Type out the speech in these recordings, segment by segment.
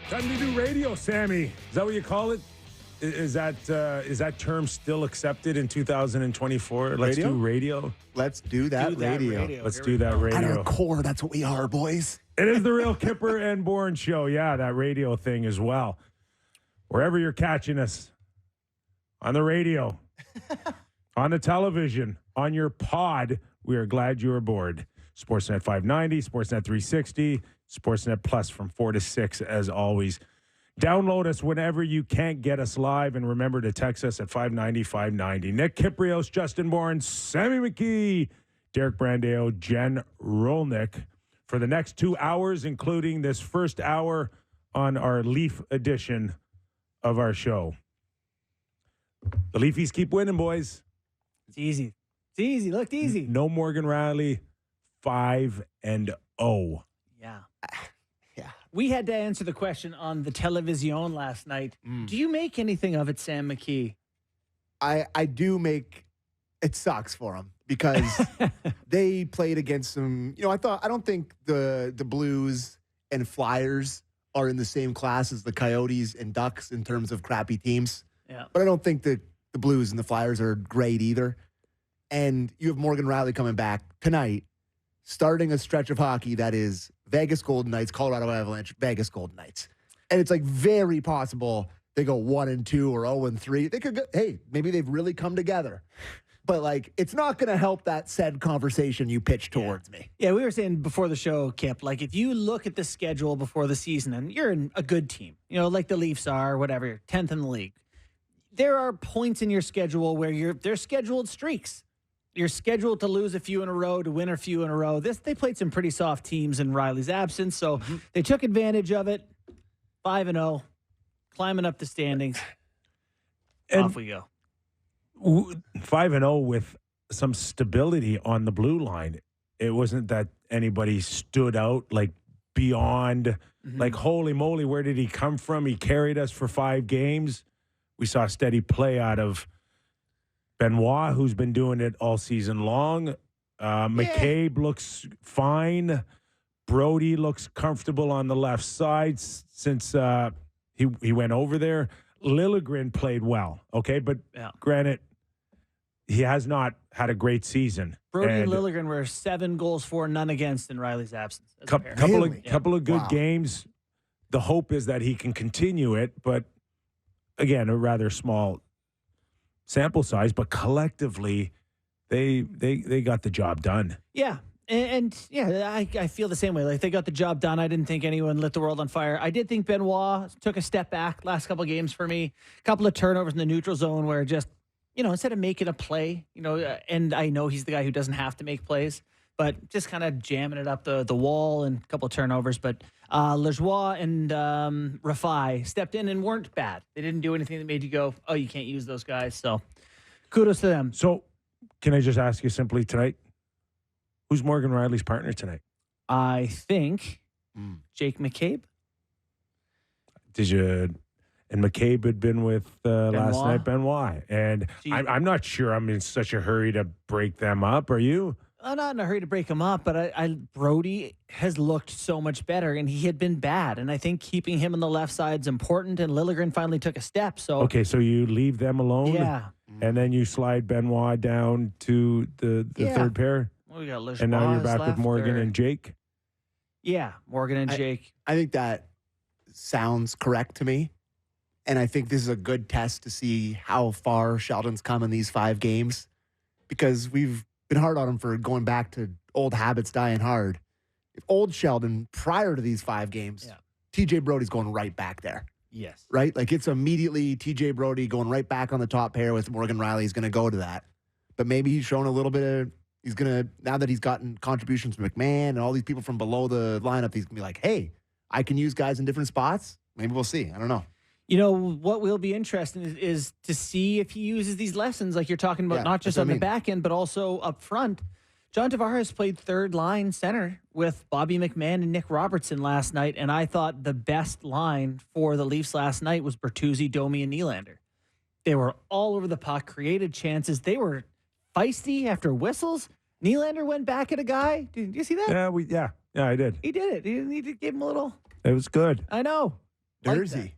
Time to do radio, Sammy. Is that what you call it? Is that term still accepted in 2024? Let's Radio? do radio. Let's do that radio. Let's do that radio. At our core, that's what we are, boys. It is the real Kyper and Bourne show. Yeah, that radio thing as well. Wherever you're catching us, on the radio, on the television, on your pod, we are glad you're aboard. Sportsnet 590, Sportsnet 360, Sportsnet Plus from 4 to 6 as always. Download us whenever you can't get us live, and remember to text us at 590-590. Nick Kypreos, Justin Bourne, Sammy McKee, Derek Brandeo, Jen Rolnick for the next 2 hours, including this first hour on our Leaf edition of our show. The Leafies keep winning, boys. It's easy. It's easy. Looked easy. No Morgan Riley, 5-0. Yeah. Yeah. We had to answer the question on the television last night. Do you make anything of it, Sam McKee? I do make it sucks for them because they played against some, I don't think the Blues and Flyers are in the same class as the Coyotes and Ducks in terms of crappy teams. Yeah. But I don't think the Blues and the Flyers are great either. And you have Morgan Riley coming back tonight, starting a stretch of hockey that is Vegas Golden Knights, Colorado Avalanche, Vegas Golden Knights. And it's like very possible they go 1-2 or 0-3. They could go, hey, maybe they've really come together. But like, it's not going to help that said conversation you pitched towards me. Yeah, we were saying before the show, Kip, like if you look at the schedule before the season and you're in a good team, like the Leafs are, whatever, 10th in the league, there are points in your schedule where they're scheduled streaks. You're scheduled to lose a few in a row, to win a few in a row. They played some pretty soft teams in Riley's absence, so they took advantage of it. 5-0, climbing up the standings. And off we go. 5-0 with some stability on the blue line. It wasn't that anybody stood out like beyond, like, holy moly, where did he come from? He carried us for 5 games. We saw steady play out of Benoit, who's been doing it all season long. McCabe looks fine. Brody looks comfortable on the left side since he went over there. Liljegren played well, okay? But granted, he has not had a great season. Brody and Liljegren were 7 goals for, none against in Riley's absence. Couple of good games. The hope is that he can continue it, but again, a rather small sample size, but collectively, they got the job done. Yeah. And I feel the same way. Like, they got the job done. I didn't think anyone lit the world on fire. I did think Benoit took a step back last couple of games for me. A couple of turnovers in the neutral zone where just, instead of making a play, and I know he's the guy who doesn't have to make plays, but just kind of jamming it up the wall and a couple of turnovers. But Lajoie and Rafai stepped in and weren't bad. They didn't do anything that made you go, oh, you can't use those guys. So kudos to them. So can I just ask you simply tonight, who's Morgan Riley's partner tonight? I think Jake McCabe. And McCabe had been with last night, Benoit. And I'm not sure I'm in such a hurry to break them up. Are you? I'm not in a hurry to break him up, but Brody has looked so much better, and he had been bad. And I think keeping him on the left side is important, and Liljegren finally took a step. So okay, so you leave them alone? Yeah. And then you slide Benoit down to the third pair? Well, we got Lajoie and now you're back with left, Morgan and Jake? Yeah, Morgan and Jake. I think that sounds correct to me. And I think this is a good test to see how far Sheldon's come in these 5 games, because we've been hard on him for going back to old habits dying hard. If old Sheldon, prior to these 5 games, TJ Brody's going right back there. Yes. Right? Like, it's immediately TJ Brody going right back on the top pair with Morgan Riley. He's going to go to that. But maybe he's shown a little bit of, he's going to, now that he's gotten contributions from McMahon and all these people from below the lineup, he's going to be like, hey, I can use guys in different spots. Maybe we'll see. I don't know. What will be interesting is to see if he uses these lessons like you're talking about, not just on the back end, but also up front. John Tavares played third line center with Bobby McMahon and Nick Robertson last night, and I thought the best line for the Leafs last night was Bertuzzi, Domi, and Nylander. They were all over the puck, created chances. They were feisty after whistles. Nylander went back at a guy. Did you see that? Yeah, I did. He did it. He gave him a little. It was good. I know. like Dursey. that.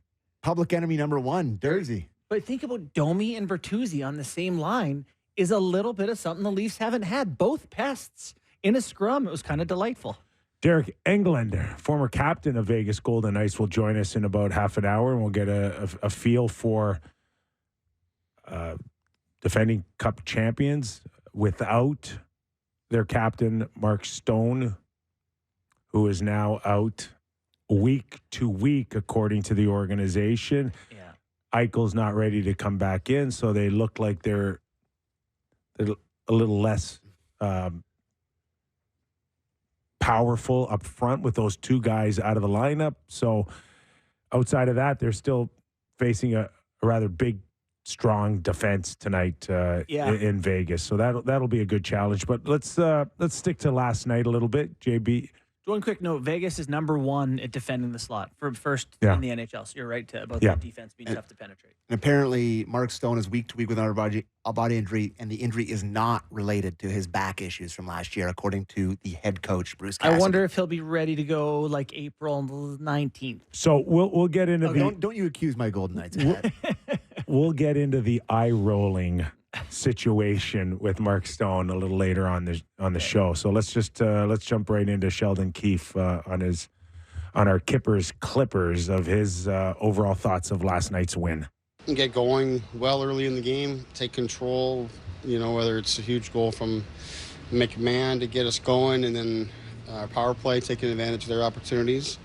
Public enemy number one, Dursey. But think about Domi and Bertuzzi on the same line is a little bit of something the Leafs haven't had. Both pests in a scrum. It was kind of delightful. Deryk Engelland, former captain of Vegas Golden Knights, will join us in about half an hour, and we'll get a feel for defending Cup champions without their captain, Mark Stone, who is now out week to week, according to the organization. Yeah. Eichel's not ready to come back in, so they look like they're a little less powerful up front with those two guys out of the lineup. So outside of that, they're still facing a rather big, strong defense tonight in Vegas. So that'll be a good challenge. But let's stick to last night a little bit, JB. One quick note, Vegas is number one at defending the slot for first in the NHL. So you're right about the defense being tough to penetrate. And apparently Mark Stone is week to week with a body injury, and the injury is not related to his back issues from last year, according to the head coach, Bruce Cassidy. I wonder if he'll be ready to go like April 19th. So we'll get into don't you accuse my Golden Knights of that. We'll get into the eye-rolling situation with Mark Stone a little later on the show. So let's jump right into Sheldon Keefe on our Kippers Clippers of his overall thoughts of last night's win. Get going well early in the game, take control, whether it's a huge goal from McMahon to get us going, and then our power play taking advantage of their opportunities,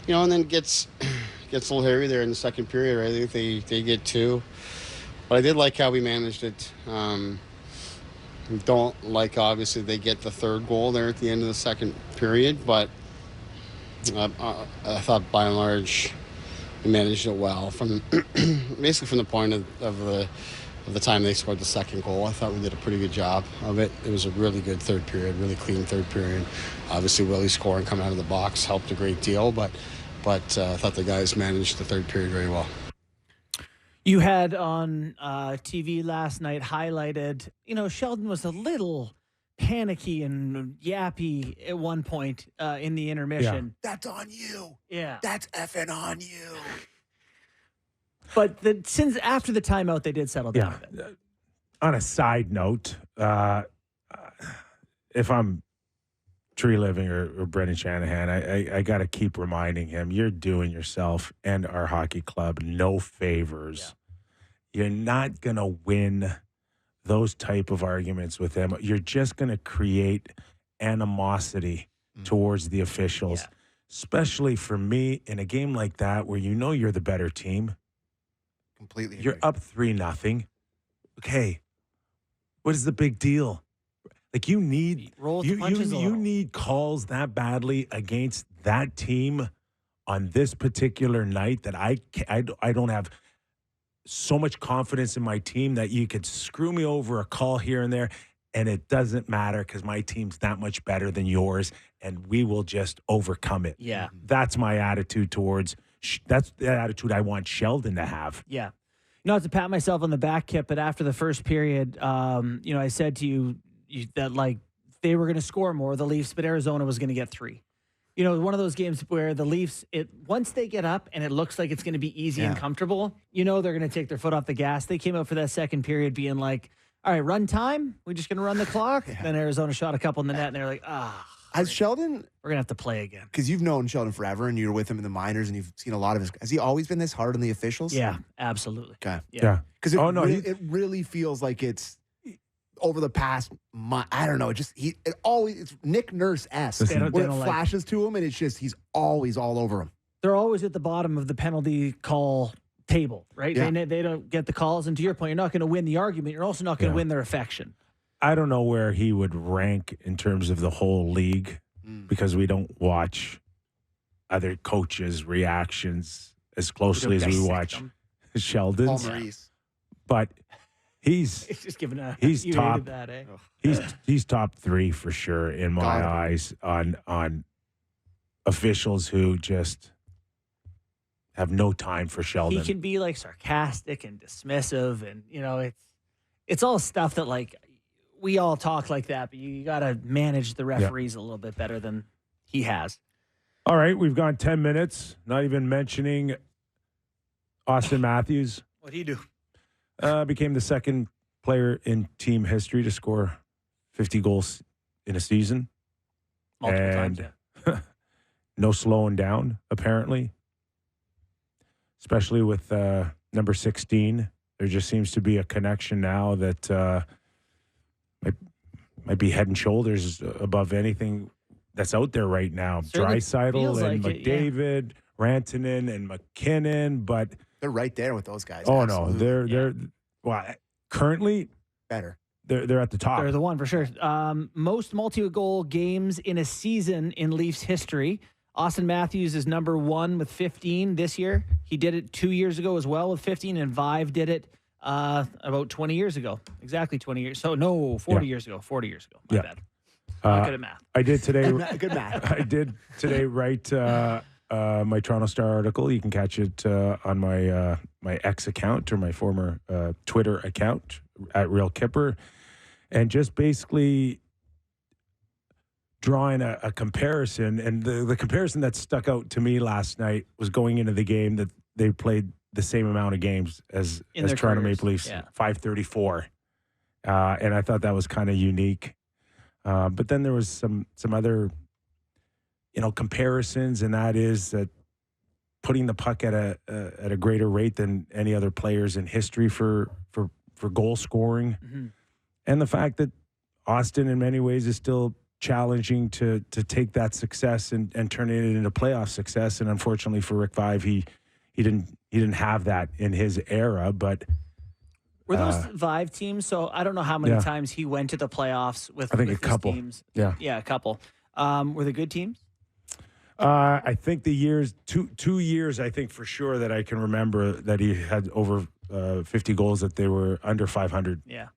and then gets a little hairy there in the second period, right? I think they get two. But I did like how we managed it. Don't like, obviously, they get the third goal there at the end of the second period, but I thought by and large we managed it well from basically from the point of the time they scored the second goal. I thought we did a pretty good job of it. It was a really good third period, really clean third period. Obviously, Willie scoring coming out of the box helped a great deal, but I thought the guys managed the third period very well. You had on TV last night highlighted, Sheldon was a little panicky and yappy at one point in the intermission. Yeah. That's on you. Yeah. That's effing on you. But since after the timeout, they did settle down a bit. On a side note, if I'm Tree Living or Brendan Shanahan, I got to keep reminding him, you're doing yourself and our hockey club no favors. Yeah. You're not going to win those type of arguments with him. You're just going to create animosity towards the officials, especially for me in a game like that where you're the better team. Completely agree. You're up 3-0. Okay, what is the big deal? Like you need you need calls that badly against that team on this particular night that I don't have so much confidence in my team that you could screw me over a call here and there, and it doesn't matter because my team's that much better than yours, and we will just overcome it. Yeah, that's my attitude towards. That's the attitude I want Sheldon to have. Yeah, not to pat myself on the back, Kip, but after the first period, I said to you that like they were going to score more, the Leafs, but Arizona was going to get 3. One of those games where the Leafs, once they get up and it looks like it's going to be easy and comfortable, they're going to take their foot off the gas. They came out for that second period being like, all right, run time. We're just going to run the clock. Then Arizona shot a couple in the net, and they're like, Has Sheldon, we're going to have to play again. Because you've known Sheldon forever and you're with him in the minors and you've seen a lot of his, has he always been this hard on the officials? Yeah, absolutely. Okay. Yeah. Because it really feels like it's over the past month. I don't know. It's Nick Nurse-esque. Where it flashes to him and it's just, he's always all over him. They're always at the bottom of the penalty call table, right? Yeah. They don't get the calls. And to your point, you're not going to win the argument. You're also not going to win their affection. I don't know where he would rank in terms of the whole league because we don't watch other coaches' reactions as closely as we watch Sheldon's. Paul Maurice. But he's just giving he's top. That, eh? He's top 3 for sure in my eyes on officials who just have no time for Sheldon. He can be like sarcastic and dismissive, and it's all stuff that like we all talk like that, but you got to manage the referees a little bit better than he has. All right, we've gone 10 minutes, not even mentioning Austin Matthews. What'd he do? Became the second player in team history to score 50 goals in a season. Multiple times, yeah. No slowing down, apparently. Especially with number 16. There just seems to be a connection now that might be head and shoulders above anything that's out there right now. Certainly Draisaitl feels and like it, yeah. McDavid, Rantanen and McKinnon, but They're right there with those guys. oh Absolutely. no, they're well, currently better. they're at the top. They're the one for sure. Most multi-goal games in a season in Leafs history. Austin Matthews is number 1 with 15 this year. He did it 2 years ago as well with 15, and Vive did it about 20 years ago. Exactly 20 years. So, no, 40 years ago. 40 years ago. My bad. Not good at math. I did today. Good math. I did today write my Toronto Star article. You can catch it on my my X account or my former Twitter account at Real Kyper, and just basically drawing a comparison. And the comparison that stuck out to me last night was going into the game that they played the same amount of games as Toronto careers. Maple Leafs, Yeah. 534. And I thought that was kind of unique. But then there was some other, comparisons, and that is that putting the puck at a greater rate than any other players in history for goal scoring, and the fact that Austin in many ways is still challenging to take that success and turn it into playoff success. And unfortunately for Rick Vive, he didn't have that in his era, but. Were those Vive teams? So I don't know how many Yeah. times he went to the playoffs with, I think with a couple. his teams. Yeah. Yeah, a couple. Were they good teams? I think the years, two years, I think for sure that I can remember that he had over 50 goals, that they were under 500 Yeah.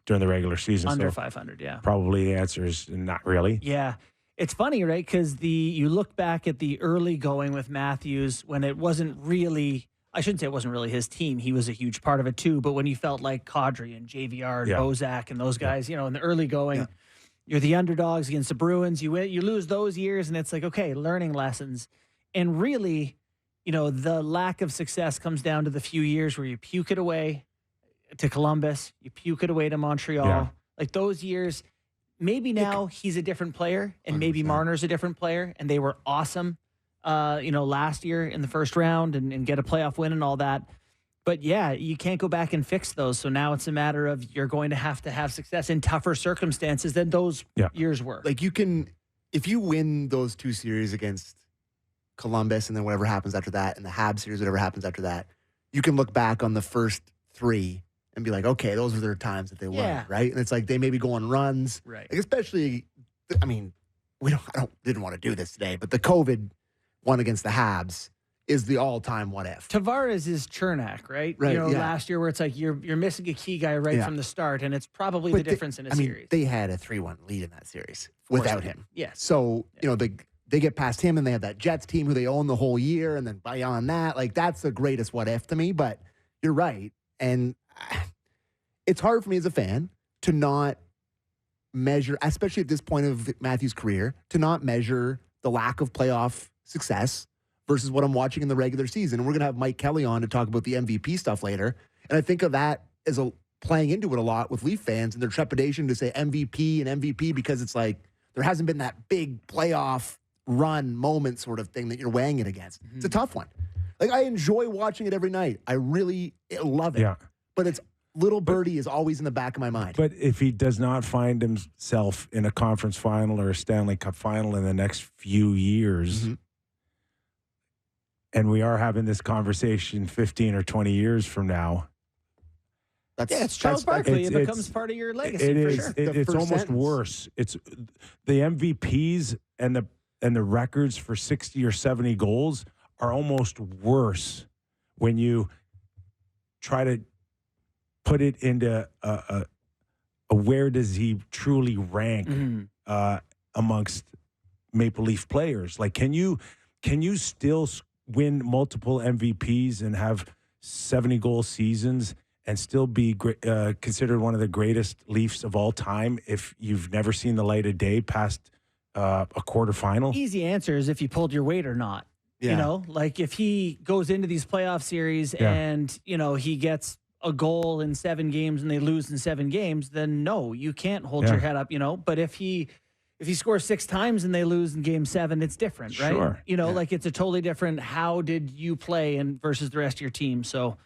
during the regular season. Under So 500, yeah. probably the answer is not really. Yeah. It's funny, right? Because you look back at the early going with Matthews when it wasn't really, I shouldn't say it wasn't really his team. He was a huge part of it too. But when you felt like Kadri and JVR and Yeah. Bozak and those guys, in the early going, you're the underdogs against the Bruins. You lose those years, and it's like, okay, learning lessons. And really, the lack of success comes down to the few years where you puke it away to Columbus, you puke it away to Montreal. Yeah. Like those years, maybe now he's a different player, and maybe 100%. Marner's a different player, and they were awesome, last year in the first round and get a playoff win and all that. But yeah, you can't go back and fix those. So now it's a matter of you're going to have success in tougher circumstances than those years were. Like if you win those 2 series against Columbus and then whatever happens after that, and the Habs series, whatever happens after that, you can look back on the first 3 and be like, okay, those were their times that they won, right? And it's like they maybe go on runs, Right. Like especially, I mean, didn't want to do this today, but the COVID one against the Habs is the all-time what if. Tavares is Chernak, right? Right, yeah. Last year where it's like you're missing a key guy right from the start, and it's probably But the difference in a I mean, series. they had a 3-1 lead in that series without him. Yes. So, they get past him, and they have that Jets team who they own the whole year, and then beyond that, like that's the greatest what if to me. But you're right. And it's hard for me as a fan to not measure, especially at this point of Matthews' career, to not measure the lack of playoff success versus what I'm watching in the regular season. And we're going to have Mike Kelly on to talk about the MVP stuff later. And I think of that as playing into it a lot with Leaf fans and their trepidation to say MVP because it's like there hasn't been that big playoff run moment sort of thing that you're weighing it against. It's a tough one. Like I enjoy watching it every night. I really love it. Yeah. But it's little birdie is always in the back of my mind. But if he does not find himself in a conference final or a Stanley Cup final in the next few years, and we are having this conversation 15 or 20 years from now, it's Charles Barkley. It becomes part of your legacy. it is. Sure. It's first almost sentence. worse. It's the MVPs and the records for 60 or 70 goals are almost worse when you try to put it into a where does he truly rank amongst Maple Leaf players? Like, can you still win multiple MVPs and have 70 goal seasons and still be considered one of the greatest Leafs of all time if you've never seen the light of day past a quarterfinal. Easy answer is if you pulled your weight or not. Yeah. You know, like if he goes into these playoff series and, you know, he gets a goal in 7 games and they lose in 7 games, then no, you can't hold your head up, you know. But if he scores 6 times and they lose in game 7, it's different, right? Sure. You know, like it's a totally different how did you play and versus the rest of your team. So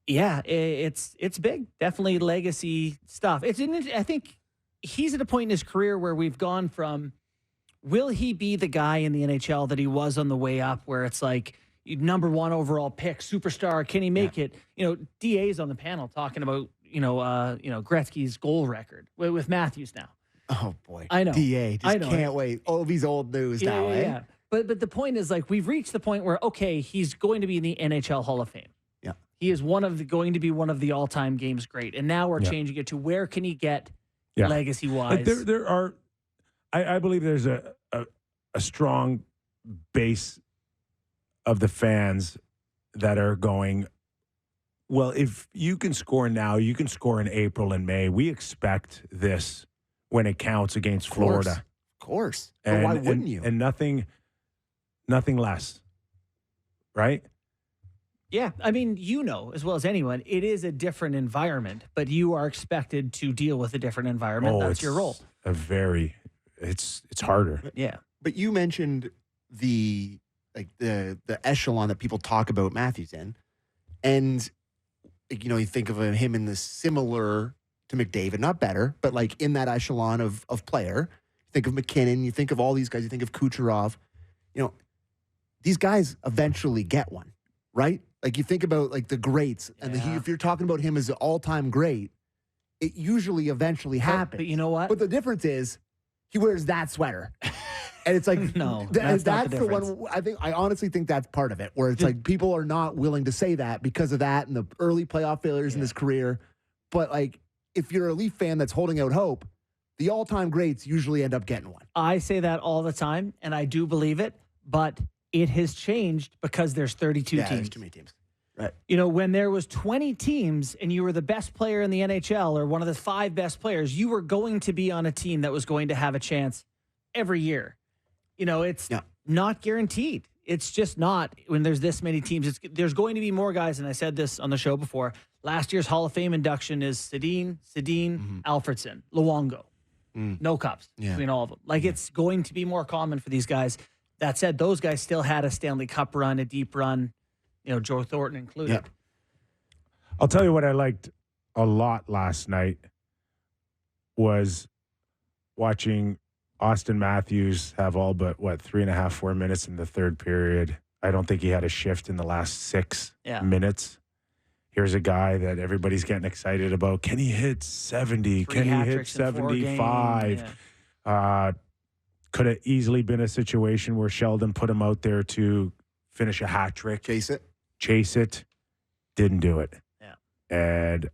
yeah, it's big. Definitely legacy stuff. I think he's at a point in his career where we've gone from, will he be the guy in the NHL that he was on the way up, where it's like number 1 overall pick, superstar? Can he make it? You know, DA's on the panel talking about Gretzky's goal record with Matthews now. Oh boy, I know. DA, I just know. can't wait. All of these old news now, eh? Yeah. But the point is, like, we've reached the point where, okay, he's going to be in the NHL Hall of Fame. Yeah, he is going to be one of the all-time games great, and now we're changing it to where can he get legacy-wise? Like there are, I believe there's a strong base of the fans that are going, well, if you can score now, you can score in April and May. We expect this when it counts against Florida. Of course. And, why wouldn't you? And nothing less, right? Yeah, I mean, you know as well as anyone, it is a different environment, but you are expected to deal with a different environment. That's your role. It's harder. Yeah. But you mentioned the echelon that people talk about Matthews in, and you know, you think of him in the similar to McDavid, not better, but like in that echelon of player. You think of McKinnon, you think of all these guys, you think of Kucherov. You know, these guys eventually get one, right? Like you think about like the greats, and if you're talking about him as an all-time great, it usually eventually happens. But you know what? But the difference is he wears that sweater. And it's like, no, that's not the one. I honestly think that's part of it, where it's like people are not willing to say that because of that and the early playoff failures in his career. But like, if you're a Leaf fan that's holding out hope, the all-time greats usually end up getting one. I say that all the time, and I do believe it, but it has changed because there's 32 teams. There's too many teams. Right. You know, when there was 20 teams and you were the best player in the NHL or one of the 5 best players, you were going to be on a team that was going to have a chance every year. You know, it's not guaranteed. It's just not when there's this many teams. There's going to be more guys, and I said this on the show before. Last year's Hall of Fame induction is Sedin, Alfredson, Luongo. No cups between all of them. Like, it's going to be more common for these guys. That said, those guys still had a Stanley Cup run, a deep run, you know, Joe Thornton included. Yeah. I'll tell you what I liked a lot last night was watching Austin Matthews have all but, 3.5, 4 minutes in the third period. I don't think he had a shift in the last 6 minutes. Here's a guy that everybody's getting excited about. Can he hit 70? Can he hit 75? Could have easily been a situation where Sheldon put him out there to finish a hat trick. Chase it. Didn't do it. Yeah. And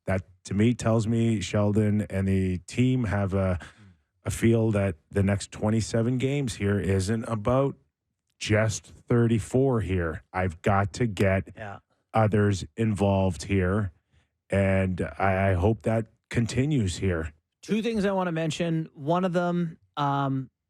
that, to me, tells me Sheldon and the team have a feel that the next 27 games here isn't about just 34 here. I've got to get others involved here, and I hope that continues here. 2 things I want to mention. One of them,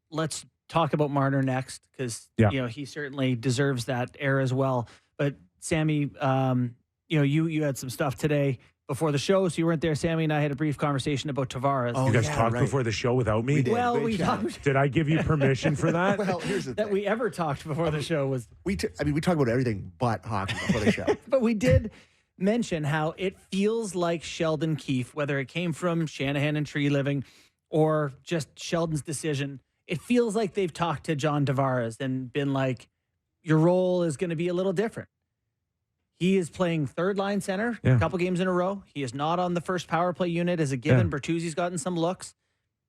let's talk about Marner next, because you know, he certainly deserves that air as well. But Sammy, you know, you had some stuff today before the show, so you weren't there. Sammy and I had a brief conversation about Tavares. You guys talked before the show without me? We did. We talked. Did I give you permission for that? Well, here's the that thing. we ever talked before the show was. We talk about everything but hockey before the show. But we did mention how it feels like Sheldon Keefe, whether it came from Shanahan and Tree Living or just Sheldon's decision, it feels like they've talked to John Tavares and been like, your role is going to be a little different. He is playing third line center a couple games in a row. He is not on the first power play unit as a given. Bertuzzi's gotten some looks.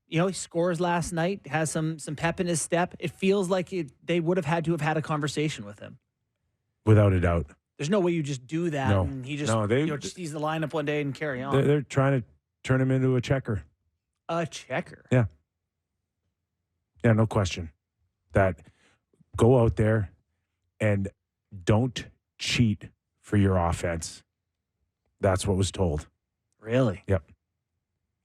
You know, he scores last night, has some pep in his step. It feels like they would have had to have had a conversation with him. Without a doubt. There's no way you just do that and he just, just sees the lineup one day and carry on. They're trying to turn him into a checker. A checker? Yeah. Yeah, no question. That go out there and don't cheat for your offense. That's what was told. Really? Yep.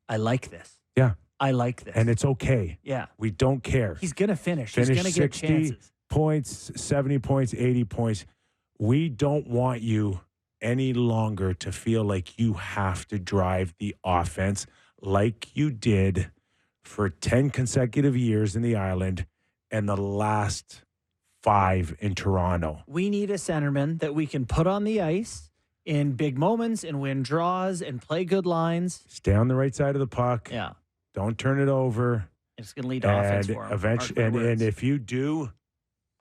I like this. Yeah. I like this. And it's okay. Yeah. We don't care. He's going to finish. Finish He's going to get 60 chances. points, 70 points, 80 points. We don't want you any longer to feel like you have to drive the offense like you did for 10 consecutive years in the Island and the last 5 in Toronto. We need a centerman that we can put on the ice in big moments and win draws and play good lines. Stay on the right side of the puck. Yeah. Don't turn it over. It's going to lead to offense for him. Eventually, and if you do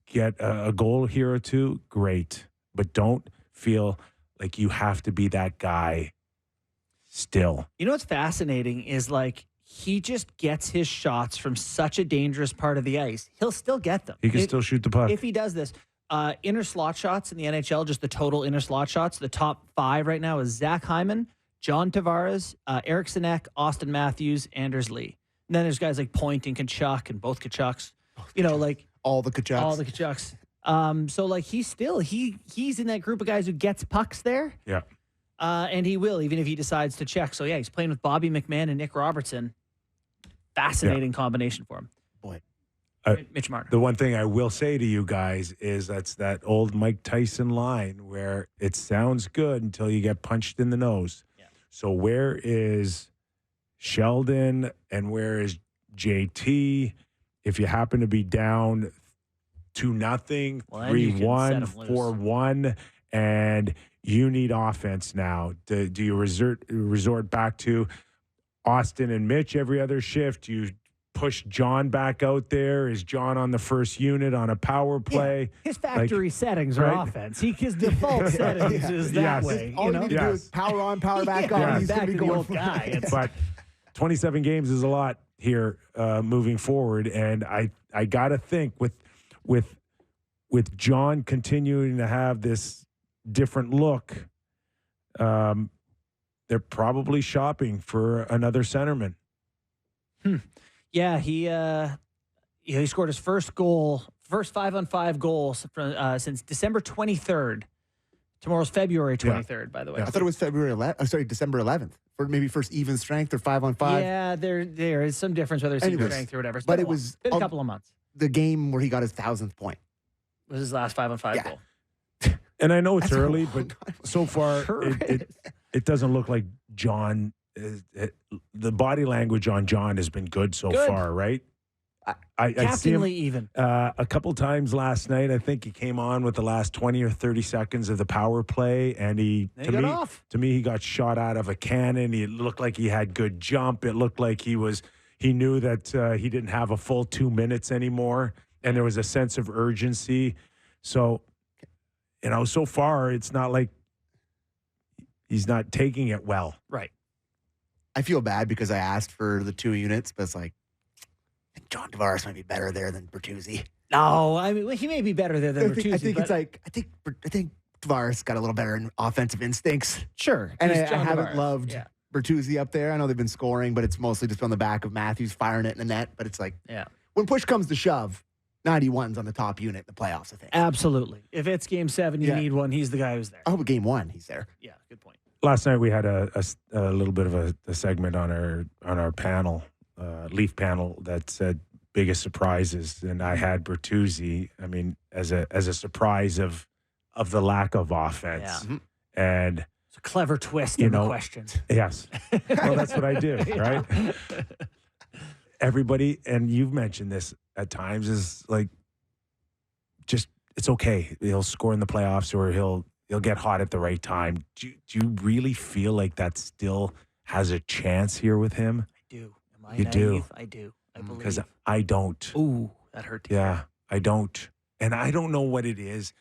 get a goal here or two, great. But don't feel like you have to be that guy still. You know what's fascinating is like he just gets his shots from such a dangerous part of the ice. He'll still get them. He can still shoot the puck. If he does this. Inner slot shots in the NHL, just the total inner slot shots, the top 5 right now is Zach Hyman, John Tavares, Eric Sinek, Austin Matthews, Anders Lee. And then there's guys like Point and Kachuk and both Kachucks. You know, like all the Kachucks. all the Kachucks. So like he's in that group of guys who gets pucks there. Yeah. And he will, even if he decides to check. So yeah, he's playing with Bobby McMahon and Nick Robertson. Fascinating combination for him. Boy. Mitch Marner. The one thing I will say to you guys is that's that old Mike Tyson line where it sounds good until you get punched in the nose. Yeah. So where is Sheldon and where is JT? If you happen to be down 2-0, Well, then you can 3-1, set 'em loose. 4-1, and you need offense now, do you resort back to Austin and Mitch every other shift? Do you push John back out there? Is John on the first unit on a power play? His factory settings are right? offense. His default settings is that Yes. way. All You you know? need to do is power on, power back on. Yeah, He's back going to be to the going old guy. It's- But 27 games is a lot here moving forward, and I got to think with John continuing to have this different look, they're probably shopping for another centerman. Yeah, he scored his first 5-on-5 goal since December 23rd. Tomorrow's February 23rd, by the way. I thought it was December 11th for maybe first even strength or 5-on-5. Yeah, there is some difference whether it's even Anyways, strength or whatever. but Been a it while. was Been a couple of months. The game where he got his 1,000th point. Was his last 5-on-5 Yeah. goal. And I know it's That's a early, long but time. so far Sure it doesn't look like John. The body language on John has been good so Good. far, right? I see him Captainly even. a couple times last night. I think he came on with the last 20 or 30 seconds of the power play, and He got off. to me, he got shot out of a cannon. He looked like he had good jump. It looked like he knew that he didn't have a full 2 minutes anymore, and there was a sense of urgency. So, so far, it's not like he's not taking it well. Right. I feel bad because I asked for the 2 units, but it's like, I think John Tavares might be better there than Bertuzzi. No, I mean, he may be better there than Bertuzzi. I think but it's like, I think Tavares got a little better in offensive instincts. sure. And he's I John haven't Tavares. loved Yeah. Bertuzzi up there. I know they've been scoring, but it's mostly just on the back of Matthews firing it in the net. But it's like, Yeah. when push comes to shove, 91's on the top unit in the playoffs, I think. Absolutely. If it's game 7, you Yeah. need one. He's the guy who's there. I hope game 1 he's there. Yeah, good point. Last night we had a little bit of a segment on our panel, Leaf panel, that said biggest surprises, and I had Bertuzzi. I mean, as a surprise of the lack of offense, Yeah. and It's a clever twist You in the know, question. yes, well, that's what I do, right? Everybody, and you've mentioned this at times, is like, just it's okay. He'll score in the playoffs, or he'll get hot at the right time. Do you really feel like that still has a chance here with him? I do. Am I You naive? do. I do. I believe. Because I don't. Ooh, that hurt to hear. Yeah, I don't. And I don't know what it is.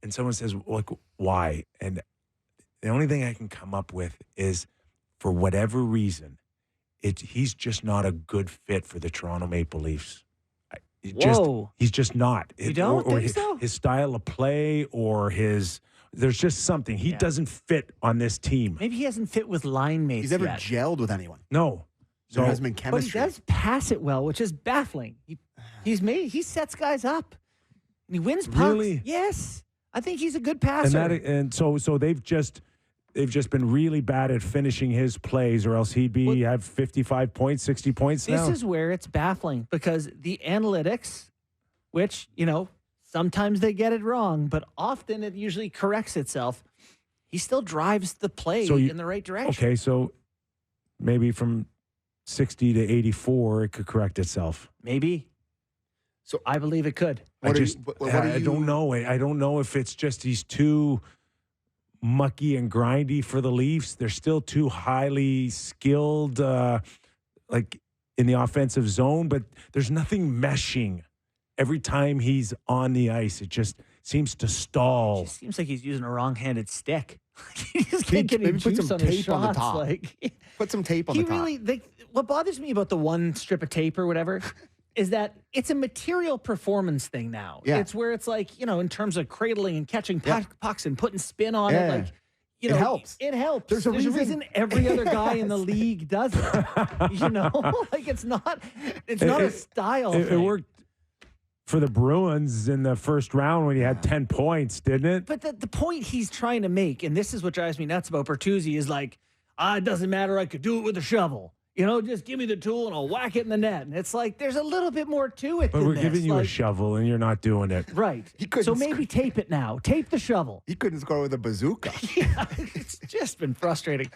And someone says, like, why? And the only thing I can come up with is, for whatever reason, he's just not a good fit for the Toronto Maple Leafs. Whoa. He's just not. You don't think his, so? His style of play, or there's just something. He doesn't fit on this team. Maybe he hasn't fit with line mates He's never yet. gelled with anyone. No. There So hasn't been But he chemistry. does pass it well, which is baffling. He sets guys up. And he wins pucks. Really? Yes. I think he's a good and passer. so they've just they've just been really bad at finishing his plays, or else he'd have 55 points, 60 points now. This is where it's baffling because the analytics, which, sometimes they get it wrong, but often it usually corrects itself. He still drives the play in the right direction. Okay, so maybe from 60 to 84, it could correct itself. Maybe. So I believe it could. I don't know. I don't know if it's just he's too mucky and grindy for the Leafs. They're still too highly skilled, like in the offensive zone, but there's nothing meshing. Every time he's on the ice, it just seems to stall. It just seems like he's using a wrong-handed stick. He just can't get any Maybe put juice some on his tape on the shots. top. Put some tape on the top. What bothers me about the one strip of tape or whatever is that it's a material performance thing now. Yeah. It's where it's like, in terms of cradling and catching pucks and putting spin on it, like, it helps. It helps. There's a reason every other guy in the league does it. Like it's not a style thing. It worked for the Bruins in the first round when he had 10 points, didn't it? But the point he's trying to make, and this is what drives me nuts about Bertuzzi, is like, it doesn't matter. I could do it with a shovel. Just give me the tool and I'll whack it in the net. And it's like, there's a little bit more to it But than we're this. giving you a shovel and you're not doing it. Right. So maybe tape it now. Tape the shovel. He couldn't score with a bazooka. Yeah, it's just been frustrating.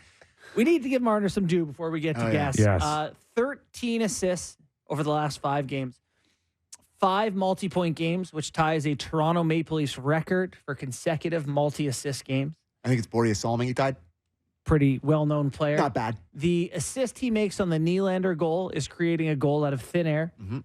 We need to give Marner some due before we get to gas. Yes. 13 assists over the last 5 games. 5 multi-point games, which ties a Toronto Maple Leafs record for consecutive multi-assist games. I think it's Boreas Salming he tied. Pretty well-known player. Not bad. The assist he makes on the Nylander goal is creating a goal out of thin air. Mm-hmm.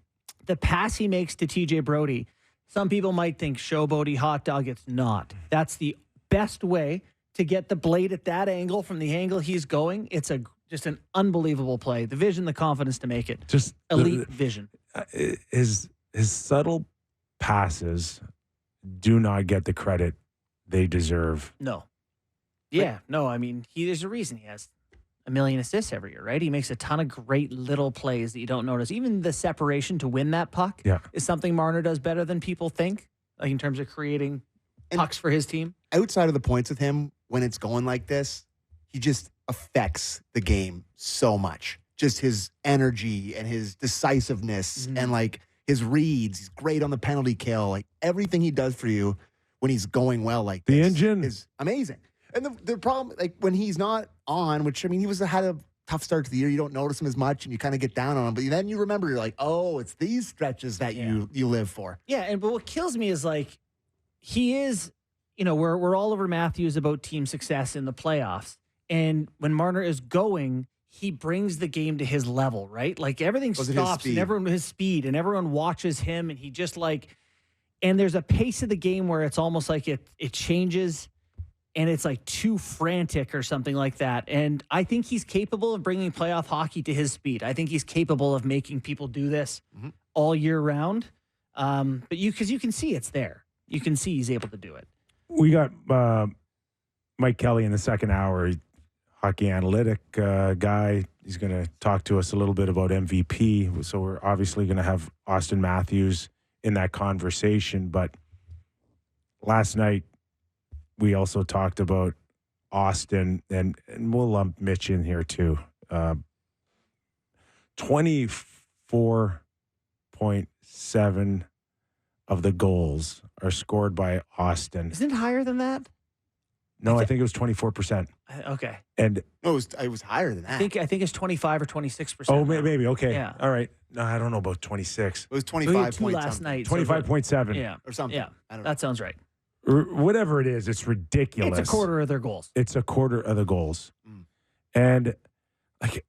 The pass he makes to TJ Brody, some people might think showboaty hot dog. It's not. That's the best way to get the blade at that angle from the angle he's going. It's just an unbelievable play. The vision, the confidence to make it. Just elite vision. His subtle passes do not get the credit they deserve. No. Yeah, no, I mean, there's a reason he has 1 million assists every year, right? He makes a ton of great little plays that you don't notice. Even the separation to win that puck is something Marner does better than people think, like in terms of creating pucks for his team. Outside of the points with him, when it's going like this, he just affects the game so much. Just his energy and his decisiveness and like his reads. He's great on the penalty kill. Like everything he does for you when he's going well like this. The engine is amazing. And the problem, like when he's not on, which I mean, he had a tough start to the year. You don't notice him as much, and you kind of get down on him. But then you remember, you're like, oh, it's these stretches that you live for. Yeah, but what kills me is like he is, we're all over Matthews about team success in the playoffs, and when Marner is going, he brings the game to his level, right? Like everything stops, and everyone watches him, and he just and there's a pace of the game where it's almost like it changes. And it's like too frantic or something like that. And I think he's capable of bringing playoff hockey to his speed. I think he's capable of making people do this all year round. But because you can see it's there. You can see he's able to do it. We got Mike Kelly in the second hour, hockey analytic guy. He's going to talk to us a little bit about MVP. So we're obviously going to have Austin Matthews in that conversation. But last night, we also talked about Austin, and we'll lump Mitch in here too. 24.7 of the goals are scored by Austin. Isn't it higher than that? No, I think it was 24%. Okay. And no, it was higher than that. I think it's 25 or 26%. Oh, maybe. Okay. Yeah. All right. No, I don't know about 26. It was 25 point last night. 25.7. Yeah. Or something. Yeah. I don't know. That sounds right. Whatever it is, it's ridiculous. It's a quarter of their goals. It's a quarter of the goals. And like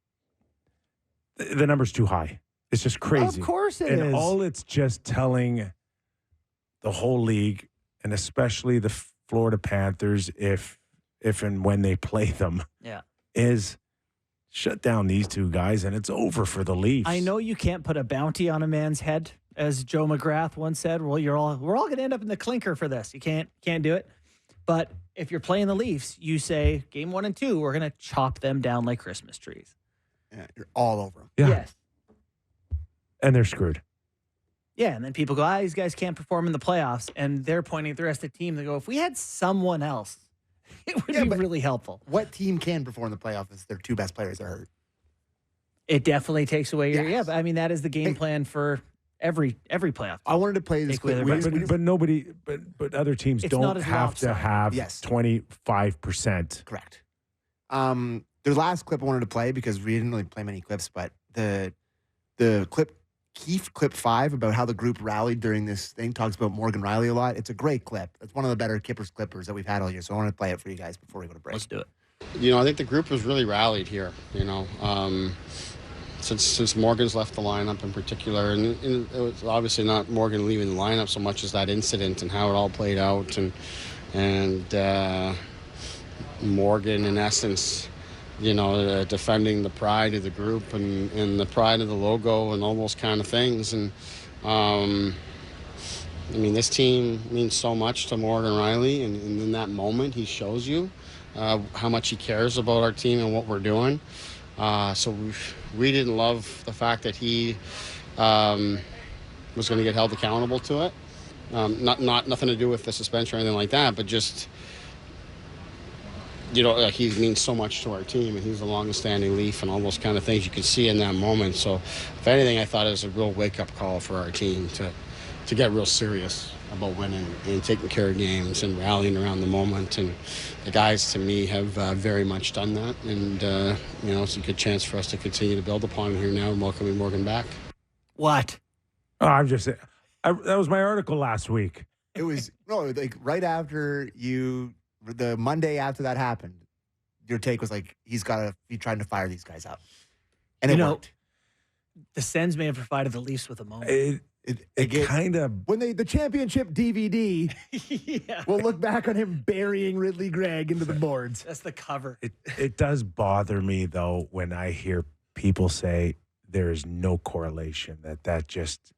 the number's too high. It's just crazy. Of course it is. And all it's just telling the whole league, and especially the Florida Panthers, if and when they play them, is shut down these two guys and it's over for the Leafs. I know you can't put a bounty on a man's head, as Joe McGrath once said. Well, we're all going to end up in the clinker for this. You can't do it. But if you're playing the Leafs, you say game 1 and 2, we're going to chop them down like Christmas trees. Yeah, you're all over them. Yeah. Yes. And they're screwed. Yeah, and then people go, these guys can't perform in the playoffs, and they're pointing at the rest of the team. They go, if we had someone else, It would be really helpful. What team can perform in the playoffs if their two best players are hurt? It definitely takes away your Yes. but I mean that is the game plan for every playoff. I wanted to play this Take away clip. their best But other teams It's not don't as have to lopsided. have Yes. 25%. Correct. The last clip I wanted to play, because we didn't really play many clips, but the clip, clip 5, about how the group rallied during this thing, talks about Morgan Riley a lot. It's a great clip. It's one of the better Clippers that we've had all year. So I want to play it for you guys before we go to break. Let's do it. I think the group has really rallied here, since Morgan's left the lineup in particular. And it was obviously not Morgan leaving the lineup so much as that incident and how it all played out. And Morgan, in essence, defending the pride of the group and the pride of the logo and all those kind of things. And, this team means so much to Morgan Riley. And in that moment, he shows you how much he cares about our team and what we're doing. So we didn't love the fact that he was going to get held accountable to it. Nothing to do with the suspension or anything like that, but just, he means so much to our team, and he's the longest-standing Leaf and all those kind of things you could see in that moment. So if anything, I thought it was a real wake-up call for our team to get real serious about winning and taking care of games and rallying around the moment. And the guys, to me, have very much done that. And, it's a good chance for us to continue to build upon it here now and welcoming Morgan back. What? Oh, I'm just saying. That was my article last week. It was, right after the Monday after that happened, your take was like, he's got to be trying to fire these guys up. And it worked. The Sens may have provided the Leafs with a moment. It kind of... When the championship DVD, we'll look back on him burying Ridley Gregg into the boards. That's the cover. It does bother me, though, when I hear people say there is no correlation, that's just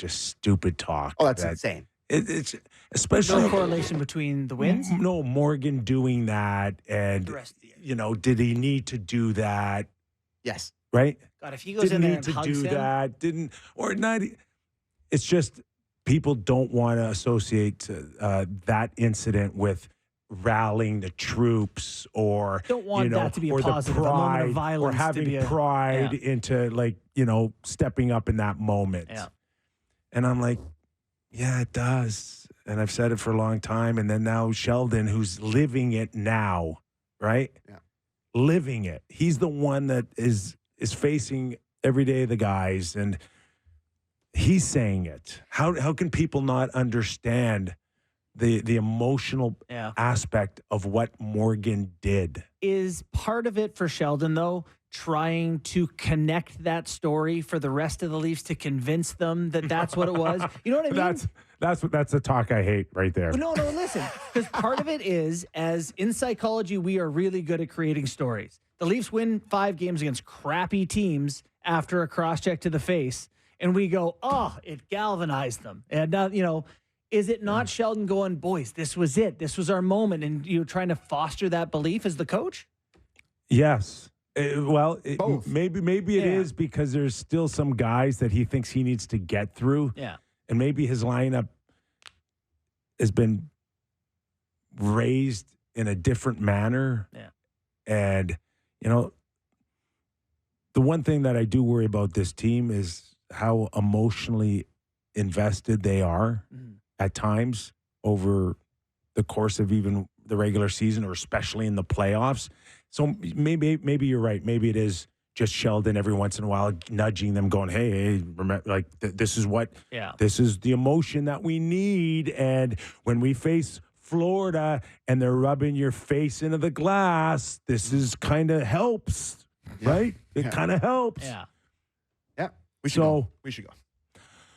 stupid talk. Oh, that's insane. It's especially... No correlation between the wins? No, Morgan doing that, and, The rest of the year. did he need to do that? Yes. Right? God, if he goes in there and hugs him. It's just people don't want to associate that incident with rallying the troops or Don't want that to be a or positive, the a moment of pride, violence or to having be pride into stepping up in that moment. Yeah. And I'm like, yeah, it does. And I've said it for a long time. And then now Sheldon, who's living it now, right? Yeah. Living it. He's the one that is facing every day the guys, and he's saying it. How can people not understand the emotional aspect of what Morgan did? Is part of it for Sheldon, though, trying to connect that story for the rest of the Leafs to convince them that that's what it was? You know what I mean? That's the talk I hate right there. No, listen. Because part of it is, as in psychology, we are really good at creating stories. The Leafs win 5 games against crappy teams after a cross-check to the face, and we go, oh, it galvanized them. And now, is it not Sheldon going, boys, this was it. This was our moment, and you're trying to foster that belief as the coach? Yes. Both. Maybe it is because there's still some guys that he thinks he needs to get through. Yeah. And maybe his lineup has been raised in a different manner. Yeah. And, the one thing that I do worry about this team is how emotionally invested they are at times over the course of even the regular season, or especially in the playoffs. So maybe you're right. Maybe it is just Sheldon every once in a while nudging them, going, hey, remember, this is this is the emotion that we need. And when we face Florida and they're rubbing your face into the glass, this is kind of helps, right? It kind of helps. Yeah. Yeah. We should go.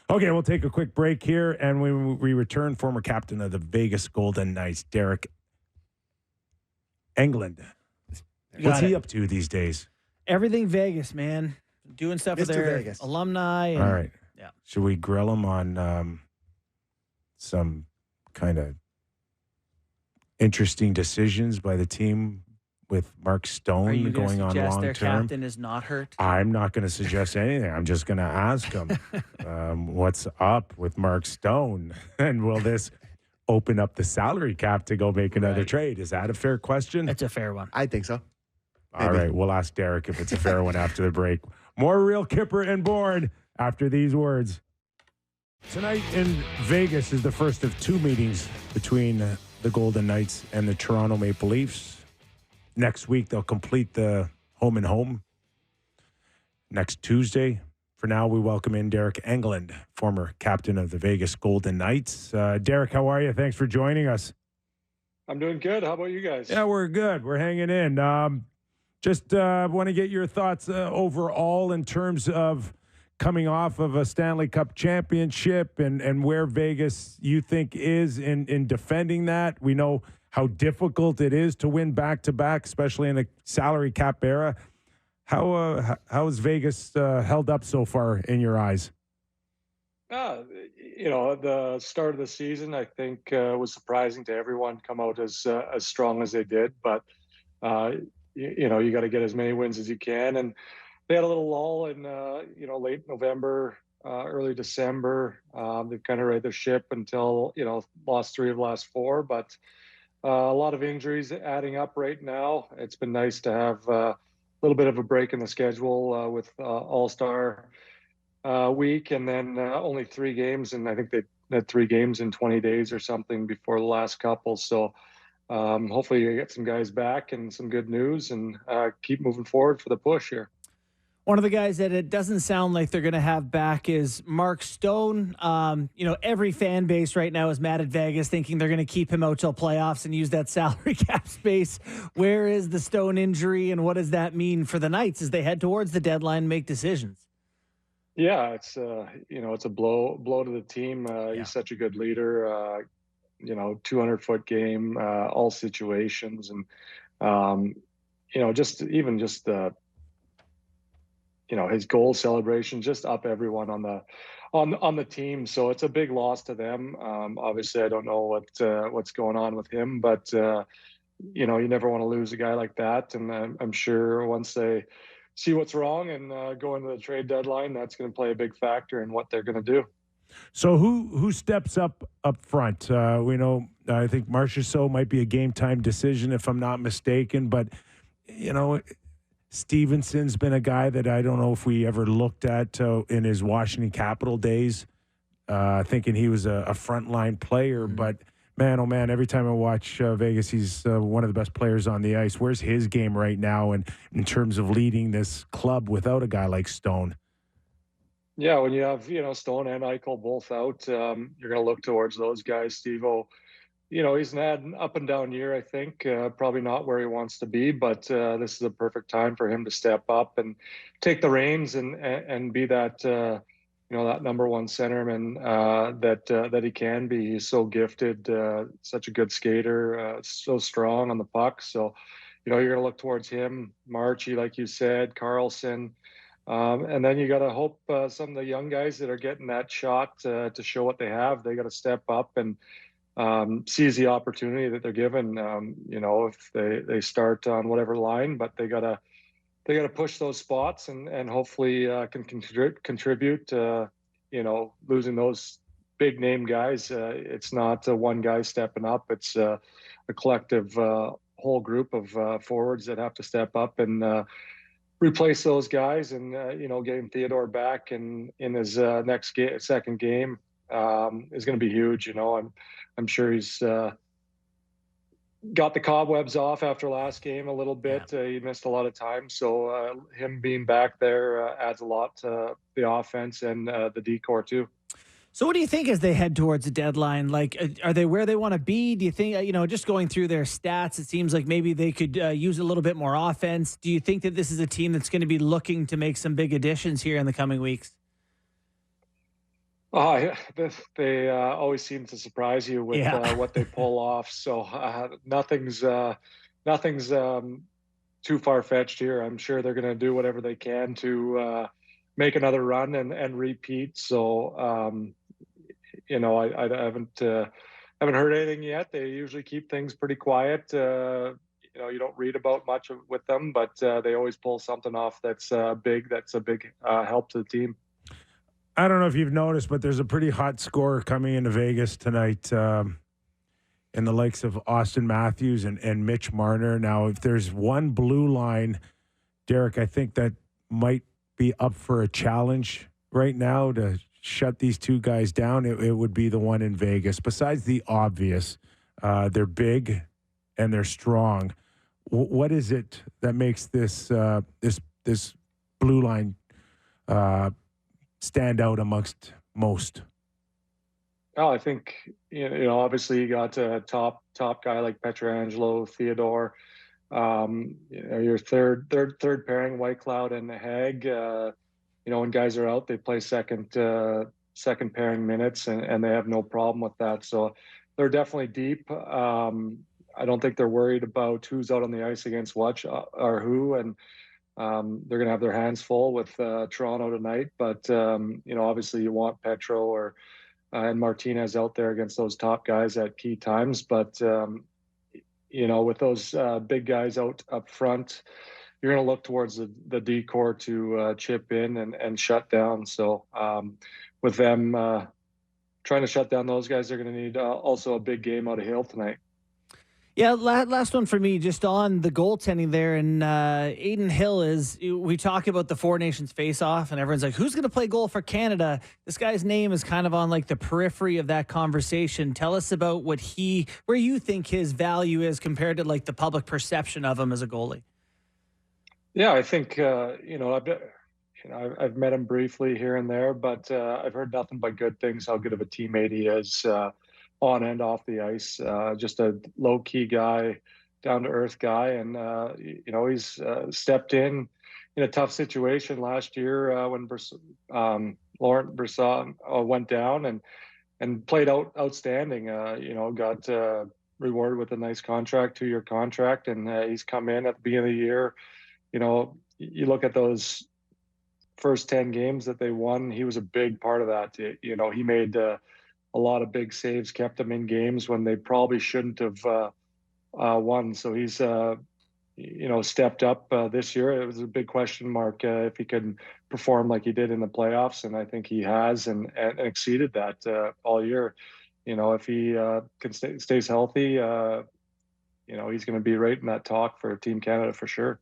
Okay, we'll take a quick break here, and when we return, former captain of the Vegas Golden Knights, Deryk Engelland. What's he up to these days? Everything Vegas, man. Doing stuff with Mr. their Vegas. alumni. And, All right. Yeah. Should we grill him on some kind of interesting decisions by the team with Mark Stone Are you going on suggest long their term? captain is not hurt? I'm not going to suggest anything. I'm just going to ask him what's up with Mark Stone, and will this open up the salary cap to go make another trade. Is that a fair question? It's a fair one. I think so. All right, we'll ask Deryk if it's a fair one after the break. More Real Kyper and Bourne after these words. Tonight in Vegas is the first of two meetings between the Golden Knights and the Toronto Maple Leafs. Next week, they'll complete the home and home. Next Tuesday. For now, we welcome in Deryk Engelland, former captain of the Vegas Golden Knights. Deryk, how are you? Thanks for joining us. I'm doing good. How about you guys? Yeah, we're good. We're hanging in. Just want to get your thoughts overall in terms of coming off of a Stanley Cup championship and where Vegas you think is in defending that. We know how difficult it is to win back-to-back, especially in a salary cap era. How has Vegas held up so far in your eyes? The start of the season, I think, was surprising to everyone. Come out as strong as they did, but you got to get as many wins as you can. And they had a little lull in late November, early December. They've kind of righted their ship until lost 3 of the last 4, but a lot of injuries adding up right now. It's been nice to have a little bit of a break in the schedule with All-Star week, and then only 3 games, and I think they had 3 games in 20 days or something before the last couple. So hopefully you get some guys back and some good news, and keep moving forward for the push here. One of the guys that it doesn't sound like they're going to have back is Mark Stone. Every fan base right now is mad at Vegas, thinking they're going to keep him out till playoffs and use that salary cap space. Where is the Stone injury, and what does that mean for the Knights as they head towards the deadline and make decisions? Yeah, it's it's a blow to the team. He's such a good leader. 200-foot game, all situations, and just his goal celebration just up everyone on the team. So it's a big loss to them. Obviously, I don't know what's going on with him, but you never want to lose a guy like that. And I'm sure once they see what's wrong and go into the trade deadline, that's going to play a big factor in what they're going to do. So who steps up front? We know I think Marchessault might be a game time decision if I'm not mistaken, but Stevenson's been a guy that I don't know if we ever looked at in his Washington Capital days, thinking he was a frontline player. But man, oh man, every time I watch Vegas, he's one of the best players on the ice. Where's his game right now, and in terms of leading this club without a guy like Stone? Yeah, when you have Stone and Eichel both out, you're going to look towards those guys. Steve-O, he's had an up and down year, I think. Probably not where he wants to be, but this is a perfect time for him to step up and take the reins and be that that number one centerman that he can be. He's so gifted, such a good skater, so strong on the puck. So you're going to look towards him, Marchie, like you said, Carlson. And then you got to hope some of the young guys that are getting that shot to show what they have, they got to step up and seize the opportunity that they're given. If they start on whatever line, but they got to push those spots and hopefully can contribute. Losing those big name guys, it's not one guy stepping up. It's a collective whole group of forwards that have to step up and replace those guys, and getting Theodore back in his second game is going to be huge. I'm sure he's got the cobwebs off after last game a little bit. Yeah. He missed a lot of time, so him being back there adds a lot to the offense and the decor too. So what do you think as they head towards the deadline? Like, are they where they want to be? Do you think, just going through their stats, it seems like maybe they could use a little bit more offense. Do you think that this is a team that's going to be looking to make some big additions here in the coming weeks? They always seem to surprise you with what they pull off. So nothing's too far-fetched here. I'm sure they're going to do whatever they can to make another run and repeat. So, I haven't heard anything yet. They usually keep things pretty quiet. You don't read about much with them, but they always pull something off that's big. That's a big help to the team. I don't know if you've noticed, but there's a pretty hot score coming into Vegas tonight. and the likes of Austin Matthews and Mitch Marner. Now, if there's one blue line, Deryk, I think that might be up for a challenge right now to shut these two guys down. It would be the one in Vegas. Besides the obvious, they're big and they're strong. What is it that makes this this blue line stand out amongst most? Oh, I think obviously you got a top guy like Pietrangelo, Theodore. Your third pairing, White Cloud and Haig. When guys are out, they play second pairing minutes, and they have no problem with that. So they're definitely deep. I don't think they're worried about who's out on the ice against what or who, and they're going to have their hands full with Toronto tonight. But obviously you want Petro or and Martinez out there against those top guys at key times. But with those big guys out up front, you're going to look towards the D-core to chip in and shut down. So with them trying to shut down those guys, they're going to need also a big game out of Hill tonight. Yeah, last one for me, just on the goaltending there. And Aiden Hill we talk about the Four Nations face-off, and everyone's like, who's going to play goal for Canada? This guy's name is kind of on like the periphery of that conversation. Tell us about where you think his value is compared to like the public perception of him as a goalie. Yeah, I think, I've met him briefly here and there, but I've heard nothing but good things, how good of a teammate he is. On and off the ice, just a low-key guy, down-to-earth guy, and he's stepped in a tough situation last year when Laurent Brossoit went down and played outstanding. Got rewarded with a nice contract, 2-year contract, and he's come in at the beginning of the year. You look at those first 10 games that they won, he was a big part of that. He made a lot of big saves, kept them in games when they probably shouldn't have won. So he's, stepped up this year. It was a big question mark if he could perform like he did in the playoffs, and I think he has and exceeded that all year. If he stays healthy, he's going to be right in that talk for Team Canada for sure.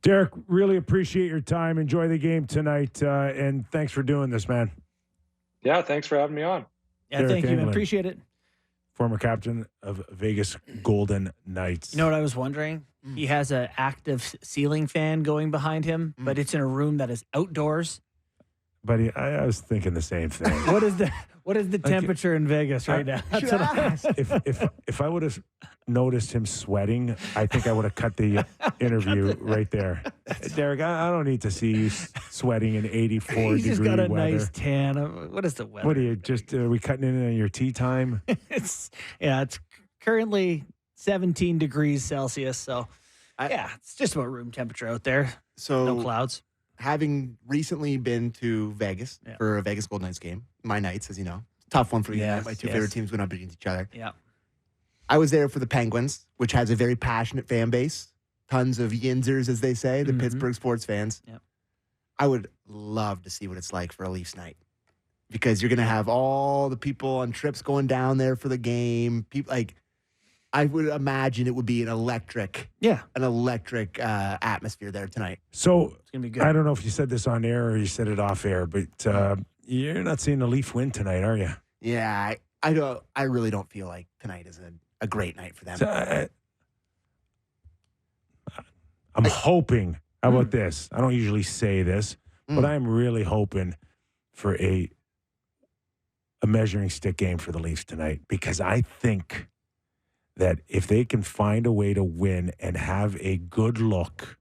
Deryk, really appreciate your time. Enjoy the game tonight, and thanks for doing this, man. Yeah, thanks for having me on. Yeah, thank you, man. Appreciate it. Former captain of Vegas Golden Knights. You know what I was wondering? He has an active ceiling fan going behind him, but it's in a room that is outdoors. Buddy, I was thinking the same thing. What is the temperature in Vegas right now? That's what I asked. If I would have noticed him sweating, I think I would have cut the interview right there. Deryk, I don't need to see you sweating in 84 degree weather. He's just got a nice tan. What is the weather? What are you are we cutting in on your tea time? It's currently 17 degrees Celsius. So it's just about room temperature out there. So no clouds. Having recently been to Vegas for a Vegas Golden Knights game, my Knights, as you know, tough one for you. My two favorite teams went up against each other. Yeah, I was there for the Penguins, which has a very passionate fan base. Tons of Yinzers, as they say, the Pittsburgh sports fans. Yep. I would love to see what it's like for a Leafs night, because you're going to have all the people on trips going down there for the game. People I would imagine it would be an electric atmosphere there tonight. So it's gonna be good. I don't know if you said this on air or you said it off air, but you're not seeing the Leaf win tonight, are you? Yeah, I really don't feel like tonight is a great night for them. So, I'm hoping. How about this? I don't usually say this, but I'm really hoping for a measuring stick game for the Leafs tonight, because I think that if they can find a way to win and have a good look,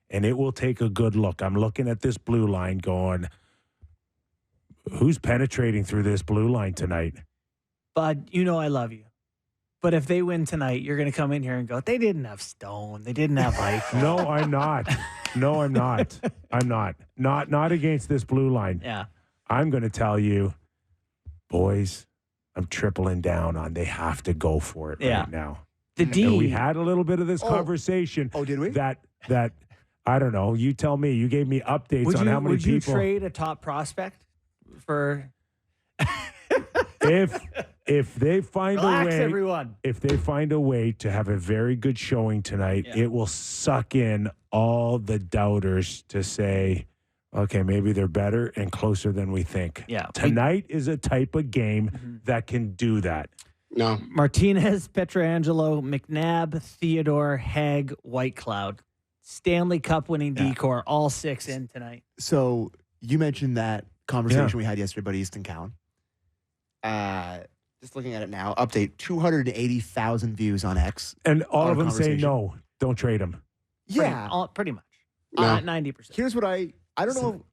and it will take a good look. I'm looking at this blue line going, who's penetrating through this blue line tonight? Bud, I love you. But if they win tonight, you're going to come in here and go, they didn't have Stone. They didn't have Eichel. No, I'm not. No, I'm not. I'm not. Not against this blue line. Yeah. I'm going to tell you, boys, I'm tripling down on they have to go for it right now. The D. And we had a little bit of this conversation. Oh, did we? That I don't know. You tell me. You gave me updates on how many people. Would you trade a top prospect for? If they find Relax, a way, everyone. if they find a way to have a very good showing tonight, it will suck in all the doubters to say, okay, maybe they're better and closer than we think. Yeah. Tonight is a type of game that can do that. No. Martinez, Pietrangelo, McNabb, Theodore, Haig, Whitecloud. Stanley Cup winning decor, all 6 in tonight. So you mentioned that conversation we had yesterday about Easton Cowan. Just looking at it now, update 280,000 views on X. And all of them say conversation. no, don't trade him. Yeah. Pretty much. No. 90%. Here's what I don't know.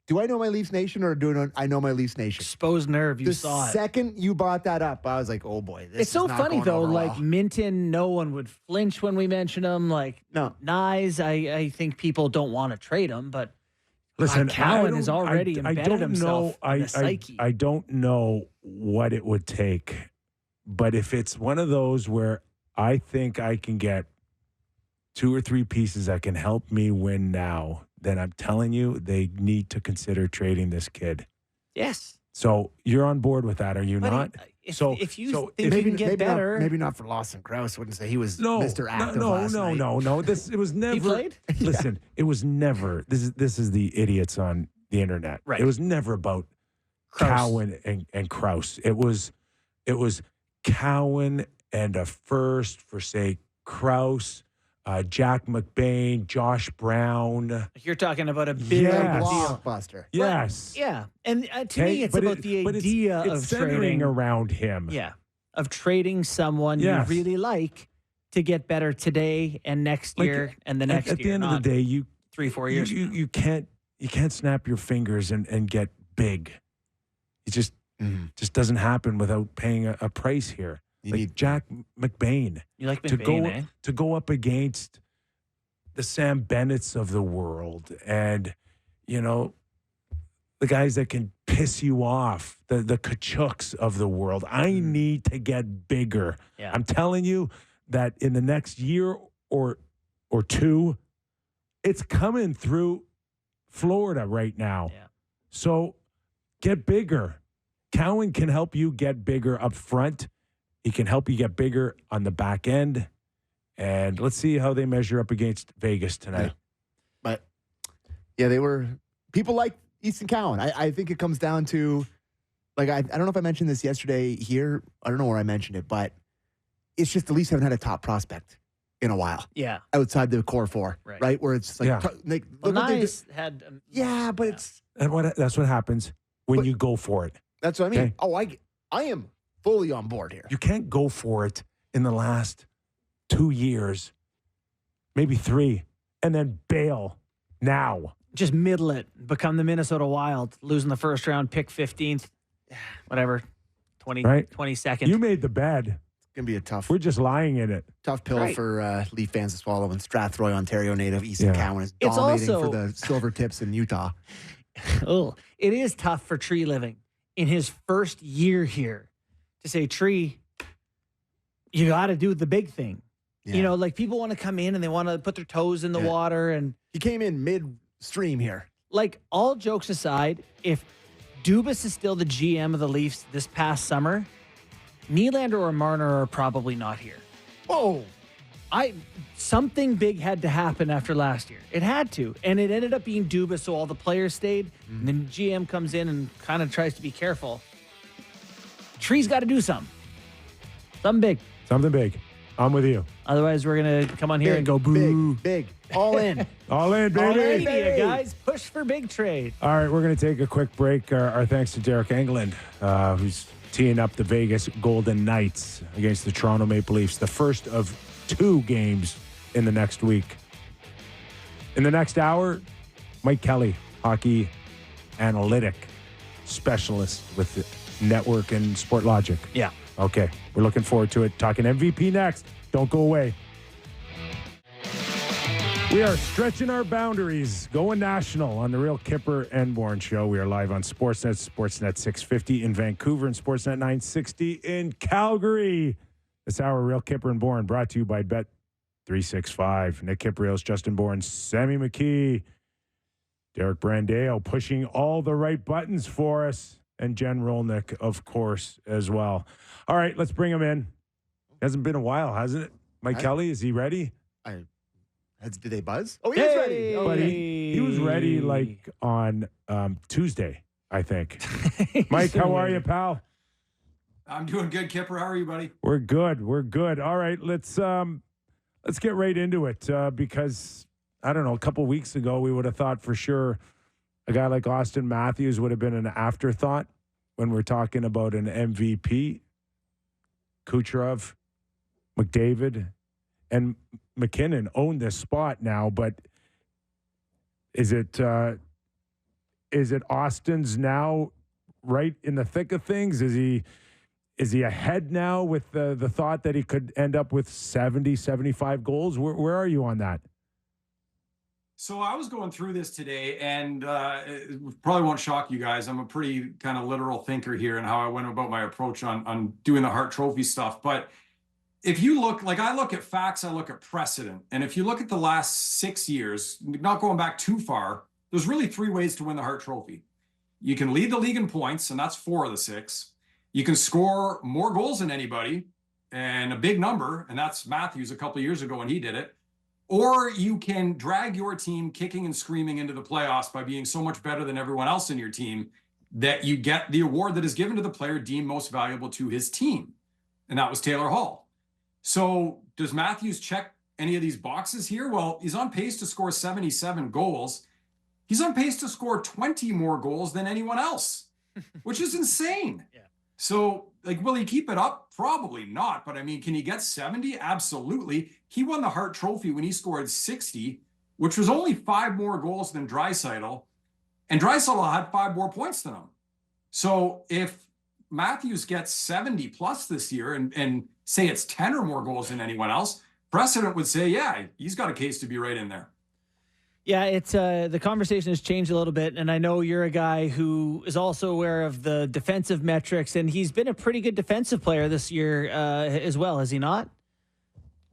Do I know my Leafs Nation or I know my Leafs Nation? Exposed nerve. You The saw it. second you brought that up, I was like, oh boy. This It's so is not funny, going though. over Like well. Minton, no one would flinch when we mention him. Like, No. Nyes, I think people don't want to trade him, but Listen, Cowan I has don't- already I embedded don't himself know, in the psyche. I don't know what it would take, but if it's one of those where I think I can get 2 or 3 pieces that can help me win now, then I'm telling you, they need to consider trading this kid. yes. So you're on board with that, are you But not? if you so think you can get better. Maybe not for Lawson Krause. Wouldn't say he was No, Mr. Active no, last night. no. It was never. He played? Listen, it was never. This is the idiots on the internet. Right. It was never about Krause. Cowan and Krause. It was Cowan and a first for say Krause, Jack McBain, Josh Brown. You're talking about a big Yes. deal. Blockbuster. Yes. Yeah. And to Okay, me, it's but about the but idea it's of centering trading. around him. Yeah. Of trading someone Yes. you really like to get better today and next Like, year and the next At year. the end of not the day, you 3-4 years. you can't snap your fingers and get big. It just doesn't happen without paying a price here. You Like need Jack McBain You like to McBain, eh? go up against the Sam Bennett's of the world, and the guys that can piss you off, the Kachuks of the world. I need to get bigger. Yeah. I'm telling you that in the next year or 2, it's coming through Florida right now. Yeah. So get bigger. Cowan can help you get bigger up front. He can help you get bigger on the back end. And let's see how they measure up against Vegas tonight. But they were people like Easton Cowan. I think it comes down to I don't know if I mentioned this yesterday here. I don't know where I mentioned it, but it's just the Leafs haven't had a top prospect in a while Yeah. outside the core 4, Right. right? Where it's like, Yeah. look Well, what they did. Nyes had. But it's And that's what happens when But- you go for it. that's what I mean. Okay. Oh, I am fully on board here. You can't go for it in the last 2 years, maybe 3, and then bail now. Just middle it, become the Minnesota Wild, losing the first round, pick 15th, whatever, 22nd. You made the bed. It's gonna be a tough We're just lying in it. pill Right. for Leaf fans to swallow when Strathroy, Ontario native Easton Yeah. Cowan is It's dominating also- for the Silver Tips in Utah. Oh, it is tough for Tree Living in his first year here to say, Tree, you got to do the big thing. Yeah. Like people want to come in and they want to put their toes in the Yeah. water. And He came in midstream here. like all jokes aside, if Dubas is still the GM of the Leafs this past summer, Nylander or Marner are probably not here. Whoa. Something big had to happen after last year. It had to. And it ended up being Dubas, so all the players stayed. And then GM comes in and kind of tries to be careful. Tree's got to do something. Something big. Something big. I'm with you. Otherwise, we're going to come on here and go boo. Big. All in. All in, All baby. media, guys. Push for big trade. All right, we're going to take a quick break. Our thanks to Deryk Engelland, who's teeing up the Vegas Golden Knights against the Toronto Maple Leafs, the first of 2 games in the next week. In the next hour, Mike Kelly, hockey analytic specialist with the network and Sport Logic. Yeah. Okay, we're looking forward to it. Talking MVP next. Don't go away. We are stretching our boundaries, going national on the Real Kyper and Bourne Show. We are live on Sportsnet, Sportsnet 650 in Vancouver, and Sportsnet 960 in Calgary. This hour, Real Kyper and Bourne, brought to you by Bet365. Nick Kypreos, Justin Bourne, Sammy McKee, Derek Brandeo, pushing all the right buttons for us. and Jen Rolnick, of course, as well. All right, let's bring him in. Hasn't been a while, hasn't it? Mike Kelly, is he ready? Did they buzz? Oh, he is ready. But he was ready like on Tuesday, I think. Mike, how are you, pal? I'm doing good, Kyper. How are you, buddy? We're good. All right, let's get right into it because I don't know. A couple weeks ago, we would have thought for sure a guy like Austin Matthews would have been an afterthought when we're talking about an MVP. Kucherov, McDavid, and McKinnon own this spot now, but is it Austin's now right in the thick of things? Is he ahead now with the thought that he could end up with 70, 75 goals? Where are you on that? So I was going through this today, and it probably won't shock you guys. I'm a pretty kind of literal thinker here in how I went about my approach on doing the Hart Trophy stuff. But if you look, like I look at facts, I look at precedent. And if you look at the last 6 years, not going back too far, there's really 3 ways to win the Hart Trophy. You can lead the league in points, and that's 4 of the 6. You can score more goals than anybody, and a big number, and that's Matthews a couple of years ago when he did it. Or you can drag your team kicking and screaming into the playoffs by being so much better than everyone else in your team that you get the award that is given to the player deemed most valuable to his team. And that was Taylor Hall. So does Matthews check any of these boxes here? Well, he's on pace to score 77 goals. He's on pace to score 20 more goals than anyone else, which is insane. Yeah. So, will he keep it up? Probably not. But, I mean, can he get 70? Absolutely. He won the Hart Trophy when he scored 60, which was only 5 more goals than Draisaitl. And Draisaitl had 5 more points than him. So, if Matthews gets 70 plus this year and say it's 10 or more goals than anyone else, precedent would say, yeah, he's got a case to be right in there. Yeah, it's the conversation has changed a little bit, and I know you're a guy who is also aware of the defensive metrics, and he's been a pretty good defensive player this year as well, has he not?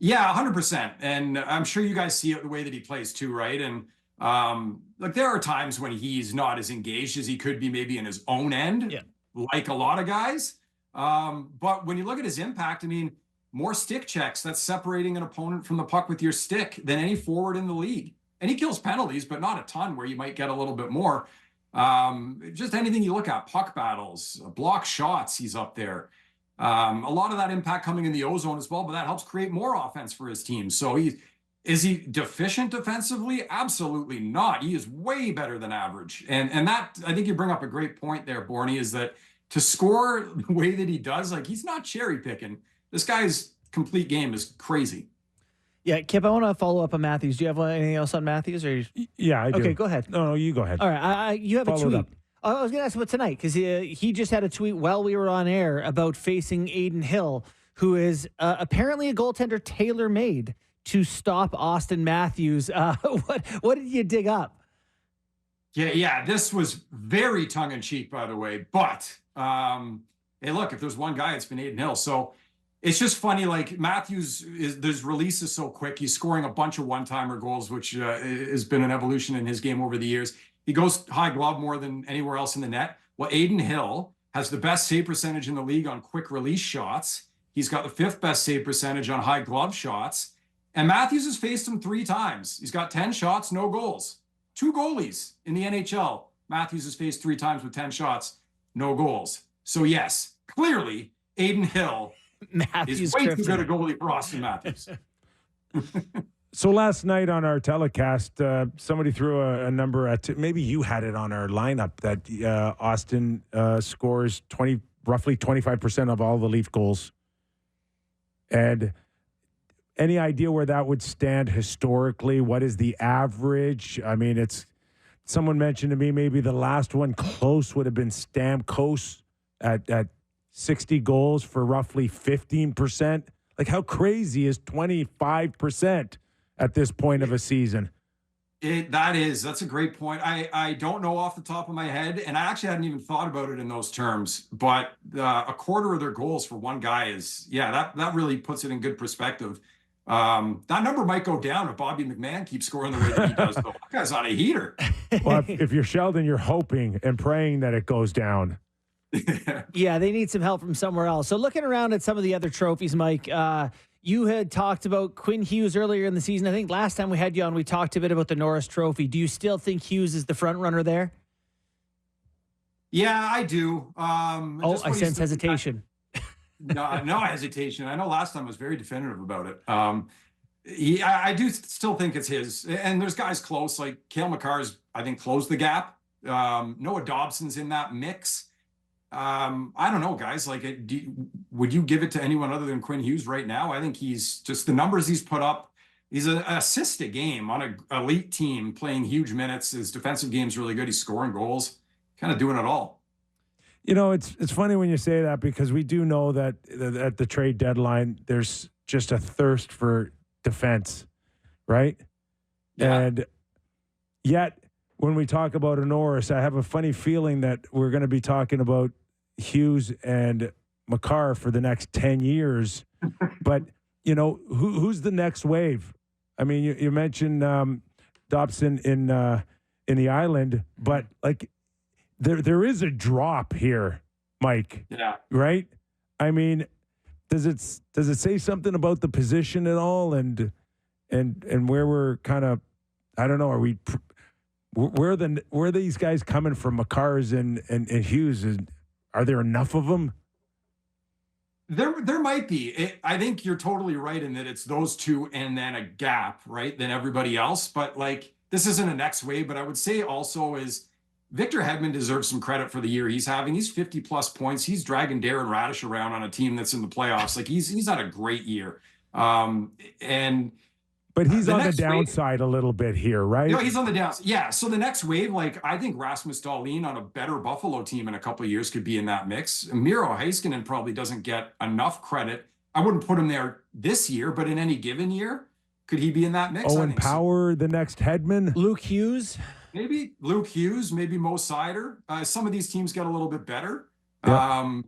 Yeah, 100%. And I'm sure you guys see it the way that he plays too, right? And there are times when he's not as engaged as he could be maybe in his own end, like a lot of guys. But when you look at his impact, I mean, more stick checks, that's separating an opponent from the puck with your stick than any forward in the league. And he kills penalties, but not a ton where you might get a little bit more. Just anything you look at, puck battles, block shots, he's up there. A lot of that impact coming in the O-zone as well, but that helps create more offense for his team. So is he deficient defensively? Absolutely not. He is way better than average. And that, I think you bring up a great point there, Bourne, is that to score the way that he does, he's not cherry picking. This guy's complete game is crazy. Yeah, Kip, I want to follow up on Matthews. Do you have anything else on Matthews? Yeah, I do. Okay, go ahead. No, you go ahead. All right, you have a tweet. I was going to ask about tonight because he just had a tweet while we were on air about facing Adin Hill, who is apparently a goaltender tailor-made to stop Austin Matthews. What did you dig up? Yeah, this was very tongue-in-cheek, by the way. But, hey, look, if there's one guy, it's been Adin Hill. So it's just funny, Matthews, his release is so quick. He's scoring a bunch of one-timer goals, which has been an evolution in his game over the years. He goes high glove more than anywhere else in the net. Well, Adin Hill has the best save percentage in the league on quick release shots. He's got the 5th best save percentage on high glove shots. And Matthews has faced him 3 times. He's got 10 shots, no goals. 2 goalies in the NHL. Matthews has faced 3 times with 10 shots, no goals. So yes, clearly Adin Hill is way too good a goalie for Austin Matthews. So last night on our telecast, somebody threw a number at, maybe you had it on our lineup, that Austin scores roughly 25% of all the Leaf goals. And any idea where that would stand historically? What is the average? I mean, someone mentioned to me maybe the last one close would have been Stamkos at 60 goals for roughly 15%. How crazy is 25% at this point of a season? That's a great point. I don't know off the top of my head, and I actually hadn't even thought about it in those terms, but a quarter of their goals for one guy that really puts it in good perspective. That number might go down if Bobby McMahon keeps scoring the way that he does, though. That guy's on a heater. Well, if you're Sheldon, you're hoping and praying that it goes down. Yeah, they need some help from somewhere else. So looking around at some of the other trophies, Mike, you had talked about Quinn Hughes earlier in the season. I think last time we had you on, we talked a bit about the Norris Trophy. Do you still think Hughes is the front runner there? Yeah, I do. I sense hesitation. No hesitation. I know last time I was very definitive about it. I do still think it's his. And there's guys close, like Cale Makar's, I think, closed the gap. Noah Dobson's in that mix. I don't know, guys. Like, would you give it to anyone other than Quinn Hughes right now? I think he's just the numbers he's put up. He's an assist a game on an elite team, playing huge minutes. His defensive game's really good. He's scoring goals, kind of doing it all. You know, it's funny when you say that, because we do know that at the trade deadline, there's just a thirst for defense, right? Yeah. And yet, when we talk about a Norris, I have a funny feeling that we're going to be talking about Hughes and Makar for the next 10 years. But, you know, who's the next wave? I mean, you mentioned Dobson in the island, but like there is a drop here, Mike. Yeah. Right? I mean, does it say something about the position at all, and where we're kind of, I don't know, where are these guys coming from, Makars and Hughes? Are there enough of them? There might be. I think you're totally right in that it's those two and then a gap, right? Than everybody else. But like, this isn't a next wave, but I would say also is Victor Hedman deserves some credit for the year he's having. He's 50 plus points. He's dragging Darren Radish around on a team that's in the playoffs. Like he's had a great year. But he's on the downside a little bit here, right? You know, he's on the downside. Yeah. So the next wave, like I think Rasmus Dahlin on a better Buffalo team in a couple of years could be in that mix. Miro Heiskanen probably doesn't get enough credit. I wouldn't put him there this year, but in any given year, could he be in that mix? Owen Power, the next Hedman. Luke Hughes. Maybe Luke Hughes, maybe Mo Seider. Some of these teams get a little bit better. Yep.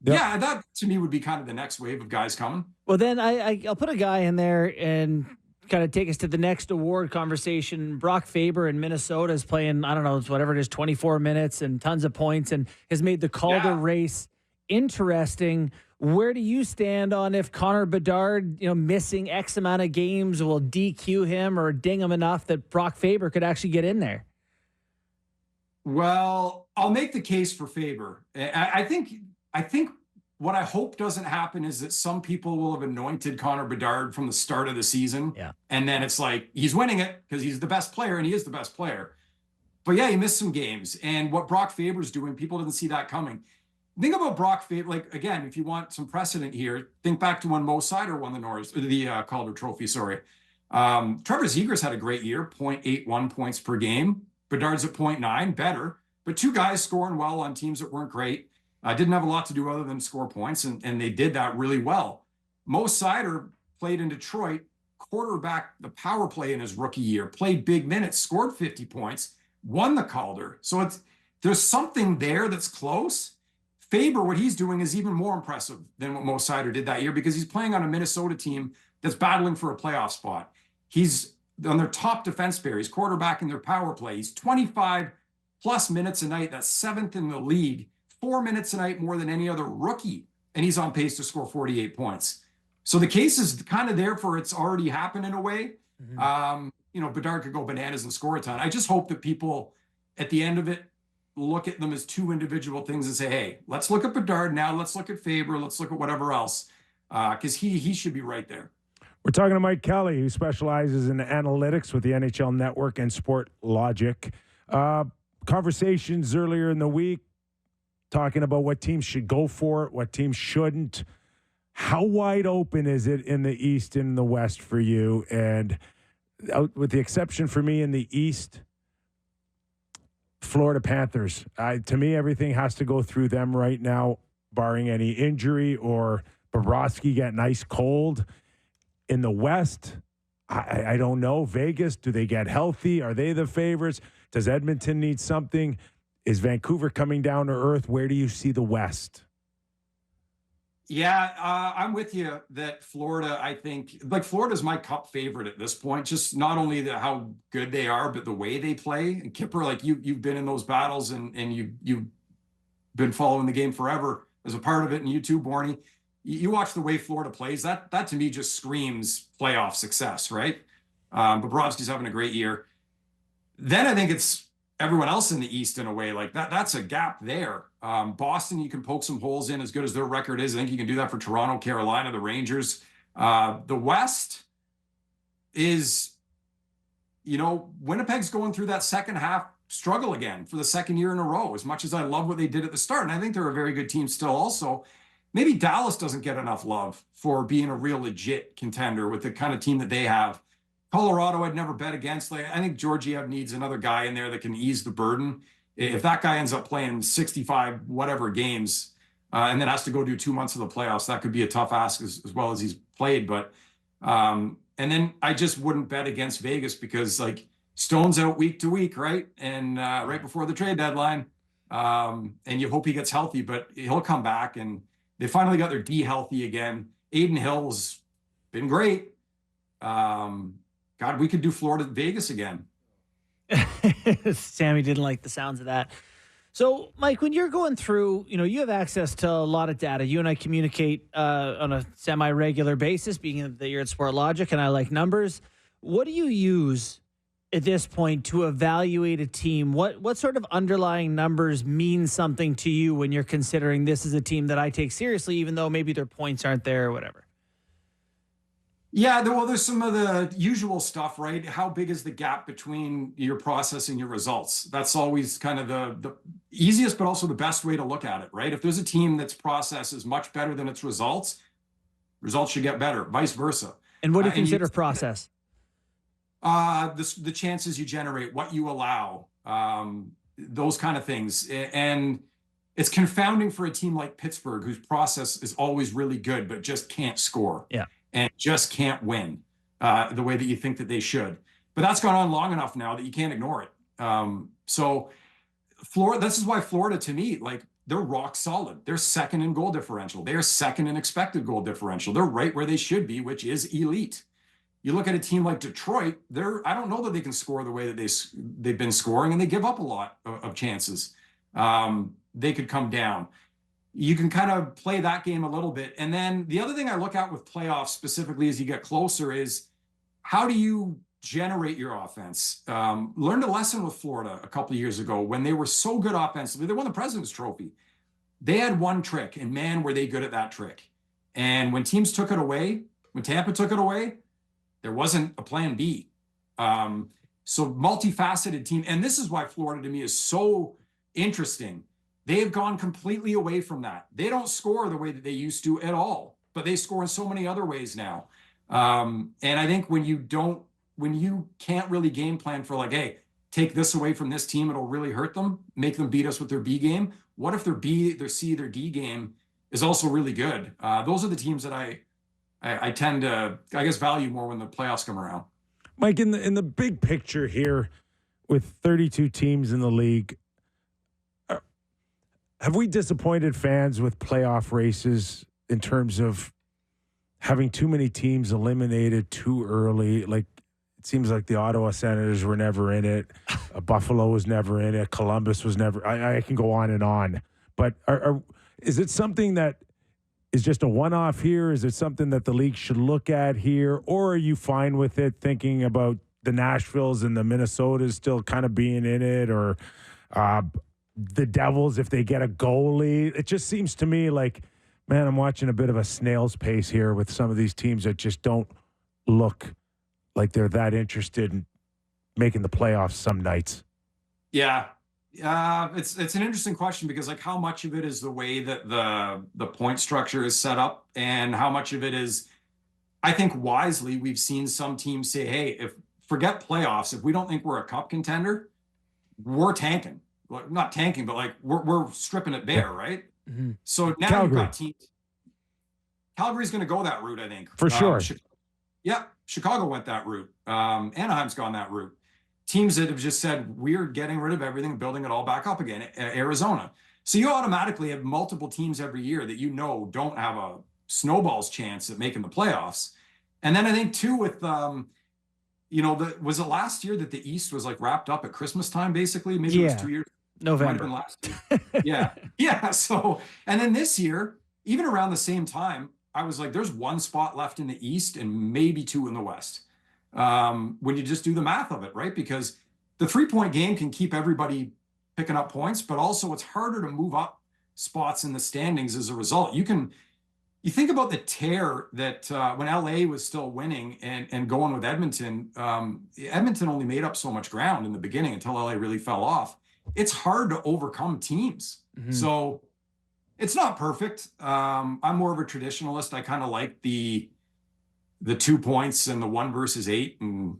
Yeah, that to me would be kind of the next wave of guys coming. Well, then I'll put a guy in there and kind of take us to the next award conversation. Brock Faber in Minnesota is playing, I don't know, whatever it is, 24 minutes and tons of points, and has made the Calder race interesting. Where do you stand on if Connor Bedard, missing X amount of games will DQ him or ding him enough that Brock Faber could actually get in there? Well, I'll make the case for Faber. I think what I hope doesn't happen is that some people will have anointed Connor Bedard from the start of the season. Yeah. And then it's like, he's winning it because he's the best player, and he is the best player. But yeah, he missed some games. And what Brock Faber's doing, people didn't see that coming. Think about Brock Faber, like, again, if you want some precedent here, think back to when Mo Seider won the Calder Trophy, sorry. Trevor Zegras had a great year, 0.81 points per game. Bedard's at 0.9, better. But two guys scoring well on teams that weren't great. Didn't have a lot to do other than score points, and they did that really well. Mo Seider played in Detroit, quarterback the power play in his rookie year, played big minutes, scored 50 points, won the Calder. So there's something there that's close. Faber, what he's doing is even more impressive than what Mo Seider did that year, because he's playing on a Minnesota team that's battling for a playoff spot. He's on their top defense pair. He's quarterbacking their power play. He's 25 plus minutes a night. That's 7th in the league. 4 minutes a night more than any other rookie. And he's on pace to score 48 points. So the case is kind of there for it's already happened in a way. Mm-hmm. Bedard could go bananas and score a ton. I just hope that people at the end of it look at them as two individual things and say, hey, let's look at Bedard now. Let's look at Faber. Let's look at whatever else. Because he should be right there. We're talking to Mike Kelly, who specializes in analytics with the NHL Network and Sport Logic. Conversations earlier in the week, talking about what teams should go for it, what teams shouldn't. How wide open is it in the East and the West for you? And with the exception for me in the East, Florida Panthers. To me, everything has to go through them right now, barring any injury or Bobrovsky getting ice cold. In the West, I don't know. Vegas, do they get healthy? Are they the favorites? Does Edmonton need something? Is Vancouver coming down to earth? Where do you see the West? Yeah, I'm with you that Florida, I think, like Florida's my cup favorite at this point. Just not only how good they are, but the way they play. And Kyper, like you've been in those battles and you been following the game forever as a part of it, and you too, Borny. You watch the way Florida plays, that to me just screams playoff success, right? Bobrovsky's having a great year. Then I think it's everyone else in the East in a way. Like that's a gap there. Boston, you can poke some holes in as good as their record is. I think you can do that for Toronto, Carolina, the Rangers. The West is, Winnipeg's going through that second half struggle again for the second year in a row, as much as I love what they did at the start. And I think they're a very good team still also. Maybe Dallas doesn't get enough love for being a real legit contender with the kind of team that they have. Colorado, I'd never bet against. I think Georgiev needs another guy in there that can ease the burden. If that guy ends up playing 65 whatever games and then has to go do 2 months of the playoffs, that could be a tough ask as well as he's played. But and then I just wouldn't bet against Vegas because Stone's out week to week, right? And right before the trade deadline, and you hope he gets healthy, but he'll come back. And they finally got their D healthy again. Aiden Hill's been great. God, we could do Florida Vegas again. Sammy didn't like the sounds of that. So, Mike, when you're going through, you have access to a lot of data. You and I communicate on a semi-regular basis, being that you're at SportLogic and I like numbers. What do you use at this point to evaluate a team? What sort of underlying numbers mean something to you when you're considering this is a team that I take seriously, even though maybe their points aren't there or whatever? Yeah, there's some of the usual stuff, right? How big is the gap between your process and your results? That's always kind of the easiest, but also the best way to look at it, right? If there's a team that's process is much better than its results should get better, vice versa. And what do you consider process? The chances you generate, what you allow, those kind of things. And it's confounding for a team like Pittsburgh, whose process is always really good, but just can't score. Yeah. And just can't win the way that you think that they should. But that's gone on long enough now that you can't ignore it. So Florida, this is why Florida, to me, they're rock solid. They're second in goal differential. They're second in expected goal differential. They're right where they should be, which is elite. You look at a team like Detroit, I don't know that they can score the way that they've been scoring, and they give up a lot of chances. They could come down. You can kind of play that game a little bit. And then the other thing I look at with playoffs specifically as you get closer is how do you generate your offense? Learned a lesson with Florida a couple of years ago when they were so good offensively. They won the President's Trophy. They had one trick, and man, were they good at that trick. And when teams took it away, when Tampa took it away, there wasn't a plan B. So multifaceted team. And this is why Florida to me is so interesting. They have gone completely away from that. They don't score the way that they used to at all, but they score in so many other ways now. And I think when you can't really game plan for hey, take this away from this team, it'll really hurt them, make them beat us with their B game. What if their B, their C, their D game is also really good? Those are the teams that I tend to, value more when the playoffs come around. Mike, in the big picture here, with 32 teams in the league, have we disappointed fans with playoff races in terms of having too many teams eliminated too early? It seems like the Ottawa Senators were never in it. Buffalo was never in it. Columbus was never. I can go on and on. But is it something that is just a one-off here? Is it something that the league should look at here? Or are you fine with it, thinking about the Nashvilles and the Minnesotas still kind of being in it, or the Devils if they get a goalie? It just seems to me man, I'm watching a bit of a snail's pace here with some of these teams that just don't look like they're that interested in making the playoffs some nights. Yeah. It's an interesting question because how much of it is the way that the point structure is set up, and how much of it is, I think wisely, we've seen some teams say, hey, forget playoffs. If we don't think we're a cup contender, we're tanking. Not tanking, but we're stripping it bare, right? Mm-hmm. So now you've got teams. Calgary's going to go that route, I think. For sure. Chicago went that route. Anaheim's gone that route. Teams that have just said, we're getting rid of everything and building it all back up again. Arizona. So you automatically have multiple teams every year that don't have a snowball's chance at making the playoffs. And then I think, too, with was it last year that the East was wrapped up at Christmas time, basically? Maybe it was 2 years. November. Might have been last year. Yeah. Yeah. So, and then this year, even around the same time, I was like, there's one spot left in the East and maybe two in the West. When you just do the math of it, right? Because the 3-point game can keep everybody picking up points, but also it's harder to move up spots in the standings as a result. You think about the tear that when LA was still winning and going with Edmonton, Edmonton only made up so much ground in the beginning until LA really fell off. It's hard to overcome teams. Mm-hmm. So it's not perfect. I'm more of a traditionalist. I kind of like the 2 points and the 1 versus 8 and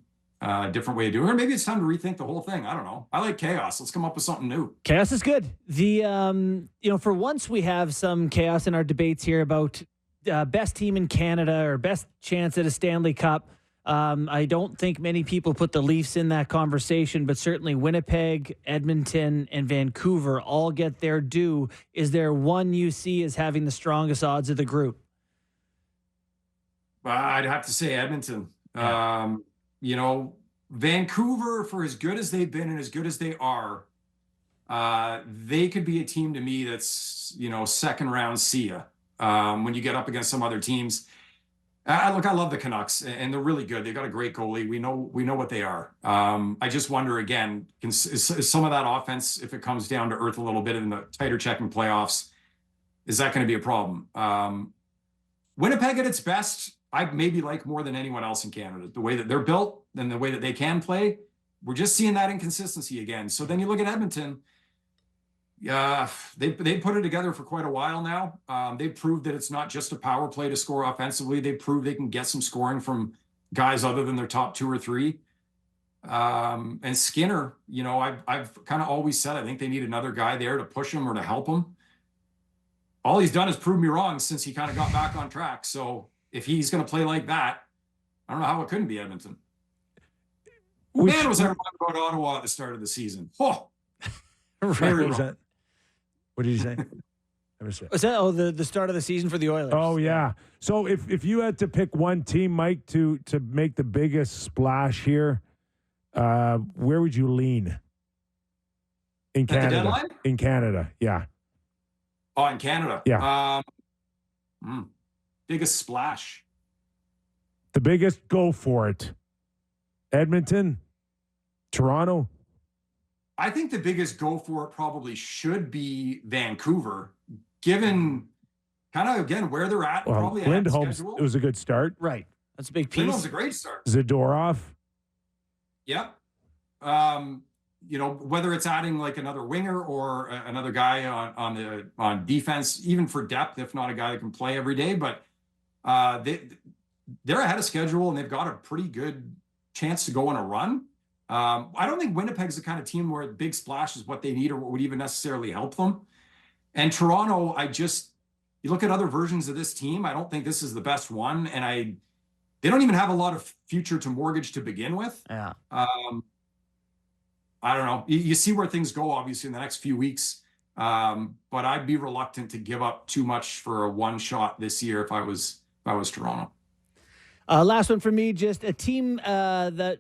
different way of doing it. Or maybe it's time to rethink the whole thing. I don't know. I like chaos. Let's come up with something new. Chaos is good. For once we have some chaos in our debates here about best team in Canada or best chance at a Stanley Cup. I don't think many people put the Leafs in that conversation, but certainly Winnipeg, Edmonton, and Vancouver all get their due. Is there one you see as having the strongest odds of the group? I'd have to say Edmonton. Yeah. Vancouver, for as good as they've been and as good as they are, they could be a team to me that's, second round see ya. When you get up against some other teams. I love the Canucks, and they're really good. They've got a great goalie. We know what they are. I just wonder, again, is some of that offense, if it comes down to earth a little bit in the tighter checking playoffs, is that going to be a problem? Winnipeg at its best, I maybe like more than anyone else in Canada. The way that they're built and the way that they can play, we're just seeing that inconsistency again. So then you look at Edmonton. Yeah, they put it together for quite a while now. They've proved that it's not just a power play to score offensively. They've proved they can get some scoring from guys other than their top 2 or 3. And Skinner, I've kind of always said I think they need another guy there to push him or to help him. All he's done is prove me wrong since he kind of got back on track. So if he's going to play like that, I don't know how it couldn't be Edmonton. Was I wrong about Ottawa at the start of the season? Oh, very wrong. What did you say? Was that the start of the season for the Oilers? Oh yeah. So if you had to pick one team, Mike, to make the biggest splash here, where would you lean? In Canada. At the deadline? In Canada, yeah. Oh, in Canada. Yeah. Biggest splash. The biggest, go for it. Edmonton, Toronto. I think the biggest go for it probably should be Vancouver, given kind of, again, where they're at. Well, probably Lindholm's, it was a good start. Right. That's a big piece. Lindholm's a great start. Zadorov. Yep. Whether it's adding like another winger or another guy on defense, even for depth, if not a guy that can play every day, but they're ahead of schedule and they've got a pretty good chance to go on a run. I don't think Winnipeg's the kind of team where a big splash is what they need or what would even necessarily help them. And Toronto, you look at other versions of this team, I don't think this is the best one. And they don't even have a lot of future to mortgage to begin with. Yeah. I don't know. You see where things go, obviously, in the next few weeks. But I'd be reluctant to give up too much for a one shot this year if I was Toronto. Last one for me, just a team that,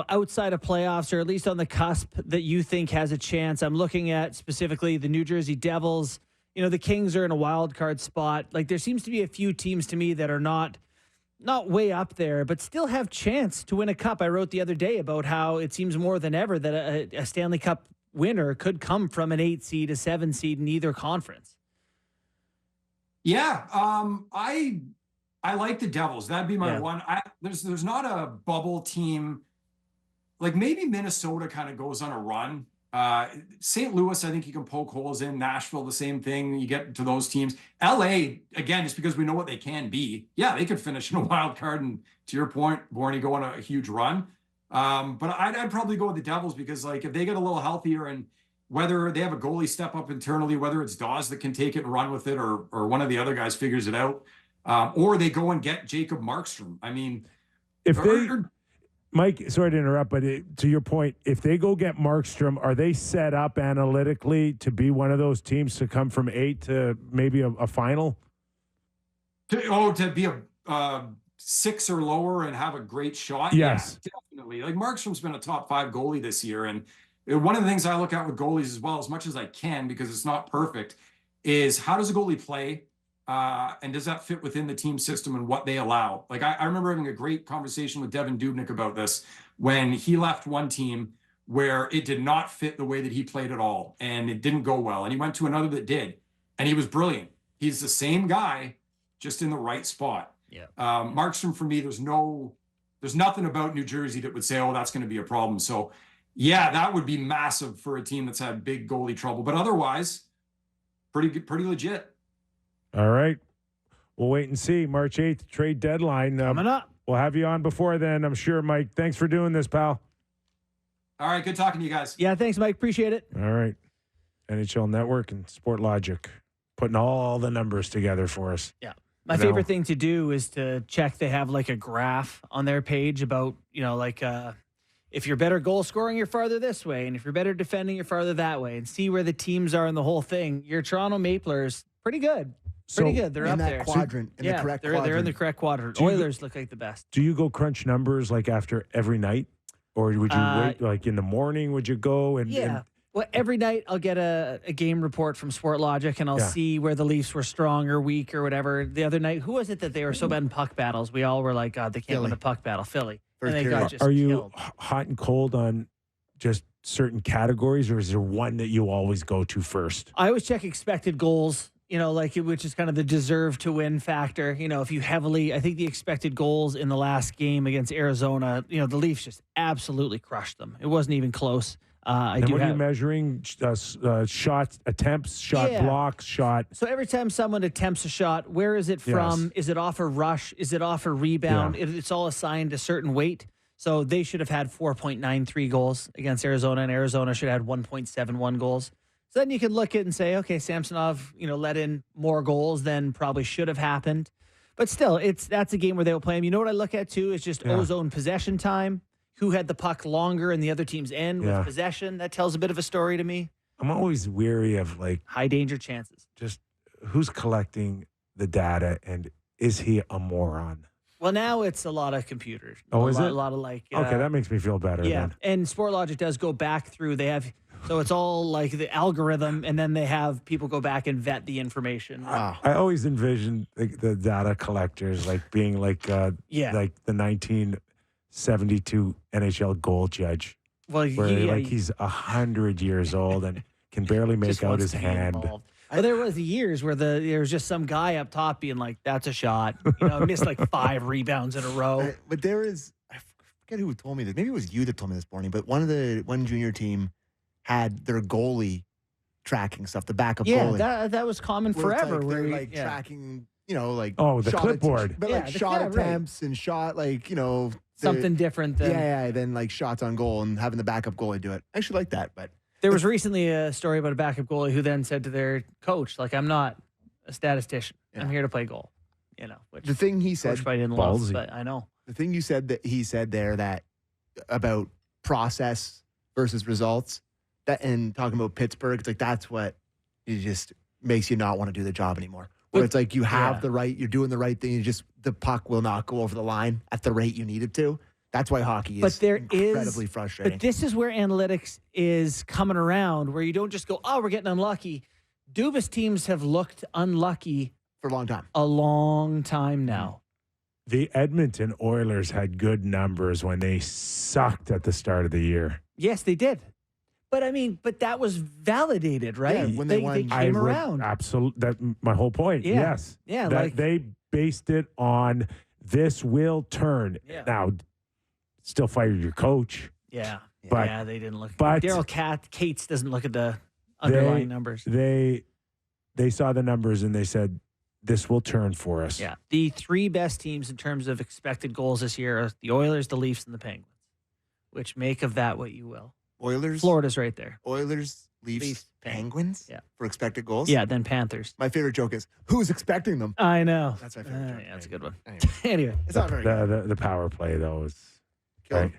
outside of playoffs or at least on the cusp that you think has a chance. I'm looking at specifically the New Jersey Devils. The Kings are in a wild card spot. Like, there seems to be a few teams to me that are not way up there, but still have chance to win a cup. I wrote the other day about how it seems more than ever that a Stanley Cup winner could come from an 8 seed, a 7 seed in either conference. Yeah. I like the Devils. That'd be my one. There's not a bubble team. Like maybe Minnesota kind of goes on a run. St. Louis, I think you can poke holes in. Nashville, the same thing. You get to those teams. LA, again, just because we know what they can be. Yeah, they could finish in a wild card. And to your point, Bourne, go on a huge run. But I'd probably go with the Devils because, like, if they get a little healthier and whether they have a goalie step up internally, whether it's Dawes that can take it and run with it or one of the other guys figures it out, or they go and get Jacob Markstrom. I mean, Mike, sorry to interrupt, but to your point, if they go get Markstrom, are they set up analytically to be one of those teams to come from 8 to maybe a final? To be a 6 or lower and have a great shot? Yes. Yeah, definitely. Like Markstrom's been a top 5 goalie this year, and one of the things I look at with goalies as well, as much as I can, because it's not perfect, is how does a goalie play? And does that fit within the team system and what they allow? Like I remember having a great conversation with Devin Dubnyk about this when he left one team where it did not fit the way that he played at all, and it didn't go well. And he went to another that did, and he was brilliant. He's the same guy, just in the right spot. Yeah. Markstrom, for me, there's nothing about New Jersey that would say, oh, that's going to be a problem. So yeah, that would be massive for a team that's had big goalie trouble, but otherwise pretty legit. All right. We'll wait and see. March 8th, trade deadline. Coming up. We'll have you on before then, I'm sure, Mike. Thanks for doing this, pal. All right. Good talking to you guys. Yeah, thanks, Mike. Appreciate it. All right. NHL Network and Sport Logic putting all the numbers together for us. Yeah. My favorite thing to do is to check they have like a graph on their page about, if you're better goal scoring, you're farther this way. And if you're better defending, you're farther that way. And see where the teams are in the whole thing. Your Toronto Maplers, pretty good. Pretty good. They're in up that there. quadrant, in the correct quadrant. They're in the correct quadrant. Oilers look like the best. Do you go crunch numbers like after every night? Or would you wait, like in the morning, would you go? Well, every night I'll get a game report from Sport Logic, and I'll see where the Leafs were strong or weak or whatever. The other night, who was it that they were so bad in puck battles? We all were like, God, they can't win a puck battle. Philly. And they got just Are you killed. hot and cold on just certain categories, or is there one that you always go to first? I always check expected goals, which is kind of the deserve to win factor. If you I think the expected goals in the last game against Arizona, the Leafs just absolutely crushed them. It wasn't even close. Are you measuring shot attempts, shot blocks, shot? So every time someone attempts a shot, where is it from? Is it off a rush? Is it off a rebound? Yeah. It's all assigned a certain weight. So they should have had 4.93 goals against Arizona, and Arizona should have had 1.71 goals. So then you can look at it and say, okay, Samsonov, let in more goals than probably should have happened. But still, that's a game where they will play him. You know what I look at too is just ozone possession time. Who had the puck longer in the other team's end with possession? That tells a bit of a story to me. I'm always weary of high danger chances. Just who's collecting the data, and is he a moron? Well, now it's a lot of computers. Is it? A lot of okay, that makes me feel better. Yeah, then. And Sport Logic does go back through. So it's all like the algorithm, and then they have people go back and vet the information. I always envisioned the data collectors being like the 1972 NHL goal judge. Well, he's 100 years old and can barely make out his hand. Well, there was years where there was just some guy up top being like, "That's a shot." Missed like 5 rebounds in a row. But there is, I forget who told me this. Maybe it was you that told me this morning. But one junior team had their goalie tracking stuff, the backup goalie. Yeah, that was common forever. They're tracking, the clipboard. But shot attempts and shot something different than than shots on goal and having the backup goalie do it. I actually like that, but there was recently a story about a backup goalie who then said to their coach, "I'm not a statistician. I'm here to play goal." Which the thing he said, coach probably didn't love, but I know the thing he said there that about process versus results. And talking about Pittsburgh, it's that's what it just makes you not want to do the job anymore. Where it's you have the right, you're doing the right thing, the puck will not go over the line at the rate you need it to. That's why hockey is incredibly frustrating. But this is where analytics is coming around, where you don't just go, "Oh, we're getting unlucky." Dubas teams have looked unlucky for a long time. A long time now. The Edmonton Oilers had good numbers when they sucked at the start of the year. Yes, they did. But that was validated, right? Yeah, when they came around. Absolutely. That's my whole point. Yeah. Yes. Yeah. They based it on this will turn. Yeah. Now, still fired your coach. Yeah. But, they didn't look. But Daryl Cates doesn't look at the underlying numbers. They saw the numbers and they said, this will turn for us. Yeah. The 3 best teams in terms of expected goals this year are the Oilers, the Leafs, and the Penguins, which make of that what you will. Oilers. Florida's right there. Oilers, Leafs, Penguins. Yeah. For expected goals. Yeah. Then Panthers. My favorite joke is who's expecting them. I know. That's my favorite joke. Yeah, that's a good one. Anyway, it's not very good. The power play though is right.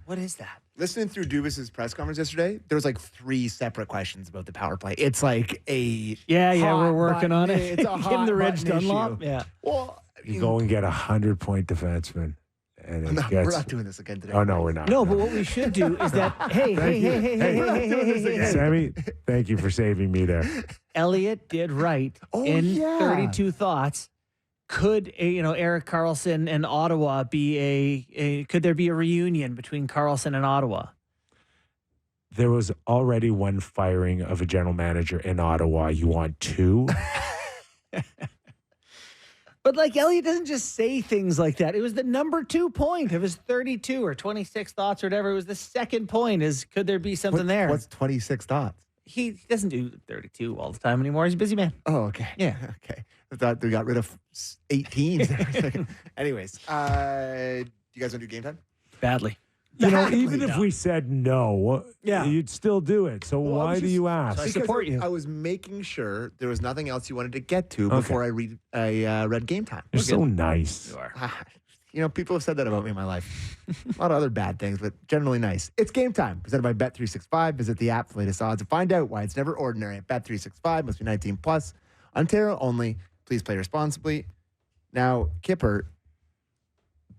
What is that? Listening through Dubas's press conference yesterday, there was 3 separate questions about the power play. It's a we're working on it. It's a hot Give him the Reg button Dunlop. issue. Yeah. Well, you go and get 100-point defenseman. And it No, gets, we're not doing this again today. Oh, no, we're not. No, but what we should do is that, hey, Sammy, thank you for saving me there. Elliot did right Oh, in yeah. 32 Thoughts. Could Eric Carlson and Ottawa be could there be a reunion between Carlson and Ottawa? There was already one firing of a general manager in Ottawa. You want two? But Elliot doesn't just say things like that. It was the number 2 point of his 32 or 26 thoughts or whatever. It was the second point is, could there be something there? What's 26 thoughts? He doesn't do 32 all the time anymore. He's a busy man. Oh, okay. Yeah. Okay. I thought they got rid of 18. Anyways, do you guys want to do game time? Badly. Even if we said no, Yeah. you'd still do it. So Well, why do you I ask? Because support you. I was making sure there was nothing else you wanted to get to before I read game time. You're so nice. You are. People have said that about me in my life. A lot of other bad things, but generally nice. It's game time, presented by Bet365. Visit the app for latest odds and find out why it's never ordinary at Bet365. Must be 19 plus. Ontario only. Please play responsibly. Now, Kyper,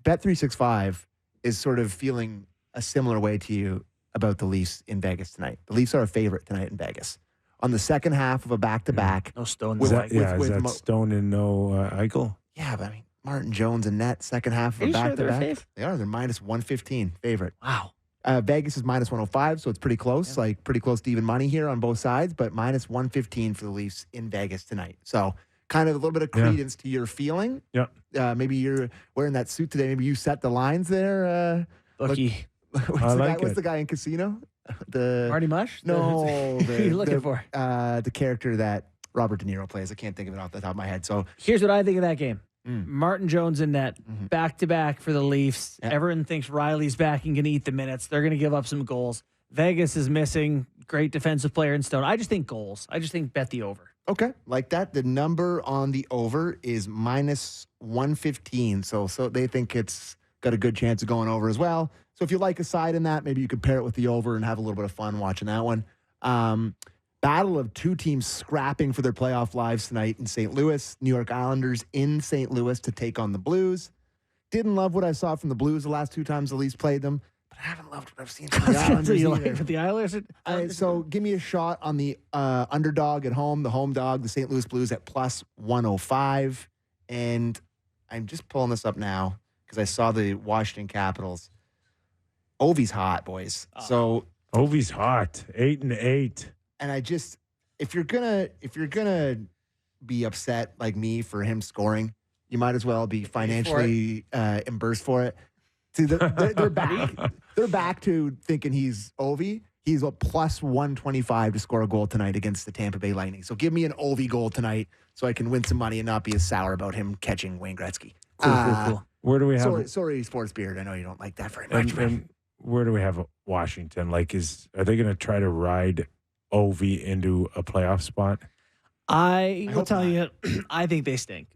Bet365 is sort of feeling a similar way to you about the Leafs in Vegas tonight. The Leafs are a favorite tonight in Vegas. On the second half of a back-to-back. No Stone. With- no with- Eichel. Is that Stone and no Eichel? Yeah, but I mean, Martin Jones and net, second half Are of a you sure they're a back-to-back. fave? They are. They're minus 115 favorite. Wow. Vegas is minus 105, so it's pretty close, pretty close to even money here on both sides, but minus 115 for the Leafs in Vegas tonight. So kind of a little bit of credence to your feeling. Yeah. Maybe you're wearing that suit today. Maybe you set the lines there. Lucky. What's the guy in Casino? Marty Mush? No. Who are you looking for? The character that Robert De Niro plays. I can't think of it off the top of my head. So Here's what I think of that game. Martin Jones in net, Mm-hmm. back-to-back for the Leafs. Yeah. Everyone thinks Riley's back and going to eat the minutes. They're going to give up some goals. Vegas is missing great defensive player in Stone. I just think goals. I just think bet the over. okay, like that. The number on the over is minus 115. So they think it's got a good chance of going over as well. So if you like a side in that, maybe you could pair it with the over and have a little bit of fun watching that one. Battle of two teams scrapping for their playoff lives tonight in St. Louis. New York Islanders in St. Louis to take on the Blues. Didn't love what I saw from the Blues the last two times the Leafs played them, but I haven't loved what I've seen from the Islanders So you either. like with the Islanders? So give me a shot on the underdog at home, the home dog, the St. Louis Blues at plus 105. And I'm just pulling this up now because I saw the Washington Capitals. Ovi's hot, boys. So Ovi's hot. 8-8. and I just if you're gonna be upset like me for him scoring, you might as well be financially embarrassed for it. See, they're back. They're back to thinking he's Ovi. He's a plus 125 to score a goal tonight against the Tampa Bay Lightning. So give me an Ovi goal tonight so I can win some money and not be as sour about him catching Wayne Gretzky. Cool. Where do we have Sorry, Sports Beard. I know you don't like that very much. and where do we have Washington? Like, are they going to try to ride Ovi into a playoff spot? I will hope tell not. you, I think they stink.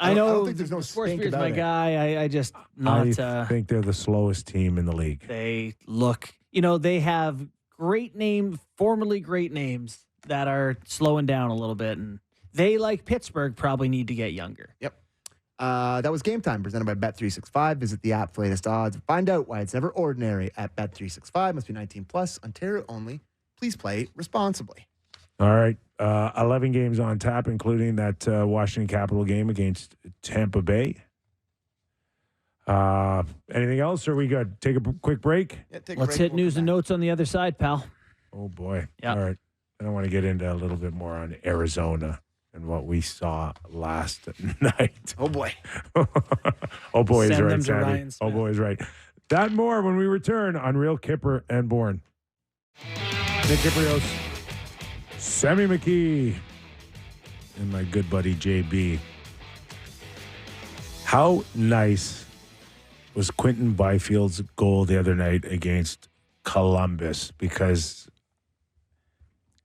I I don't know think there's no Sports stink Beard's about my it. guy. I just not. I think they're the slowest team in the league. They look, they have formerly great names that are slowing down a little bit. And they, like Pittsburgh, probably need to get younger. Yep. That was Game Time, presented by Bet365. Visit the app for latest odds. Find out why it's never ordinary at Bet365. Must be 19 plus. Ontario only. Please play responsibly. All right. 11 games on tap, including that Washington Capital game against Tampa Bay. Anything else? Or are we good? Take a quick break? Yeah, take a Let's break. hit We'll news come and back. notes on the other side, pal. Oh, boy. Yeah. All right. I want to get into a little bit more on Arizona and what we saw last night. Oh, boy. Oh, boy, is Send right, them to Sandy. Ryan Oh, Smith. boy, is right. That more when we return on Real Kyper and Bourne. Nick Kypreos, Sammy McKee, and my good buddy JB. How nice was Quentin Byfield's goal the other night against Columbus? Because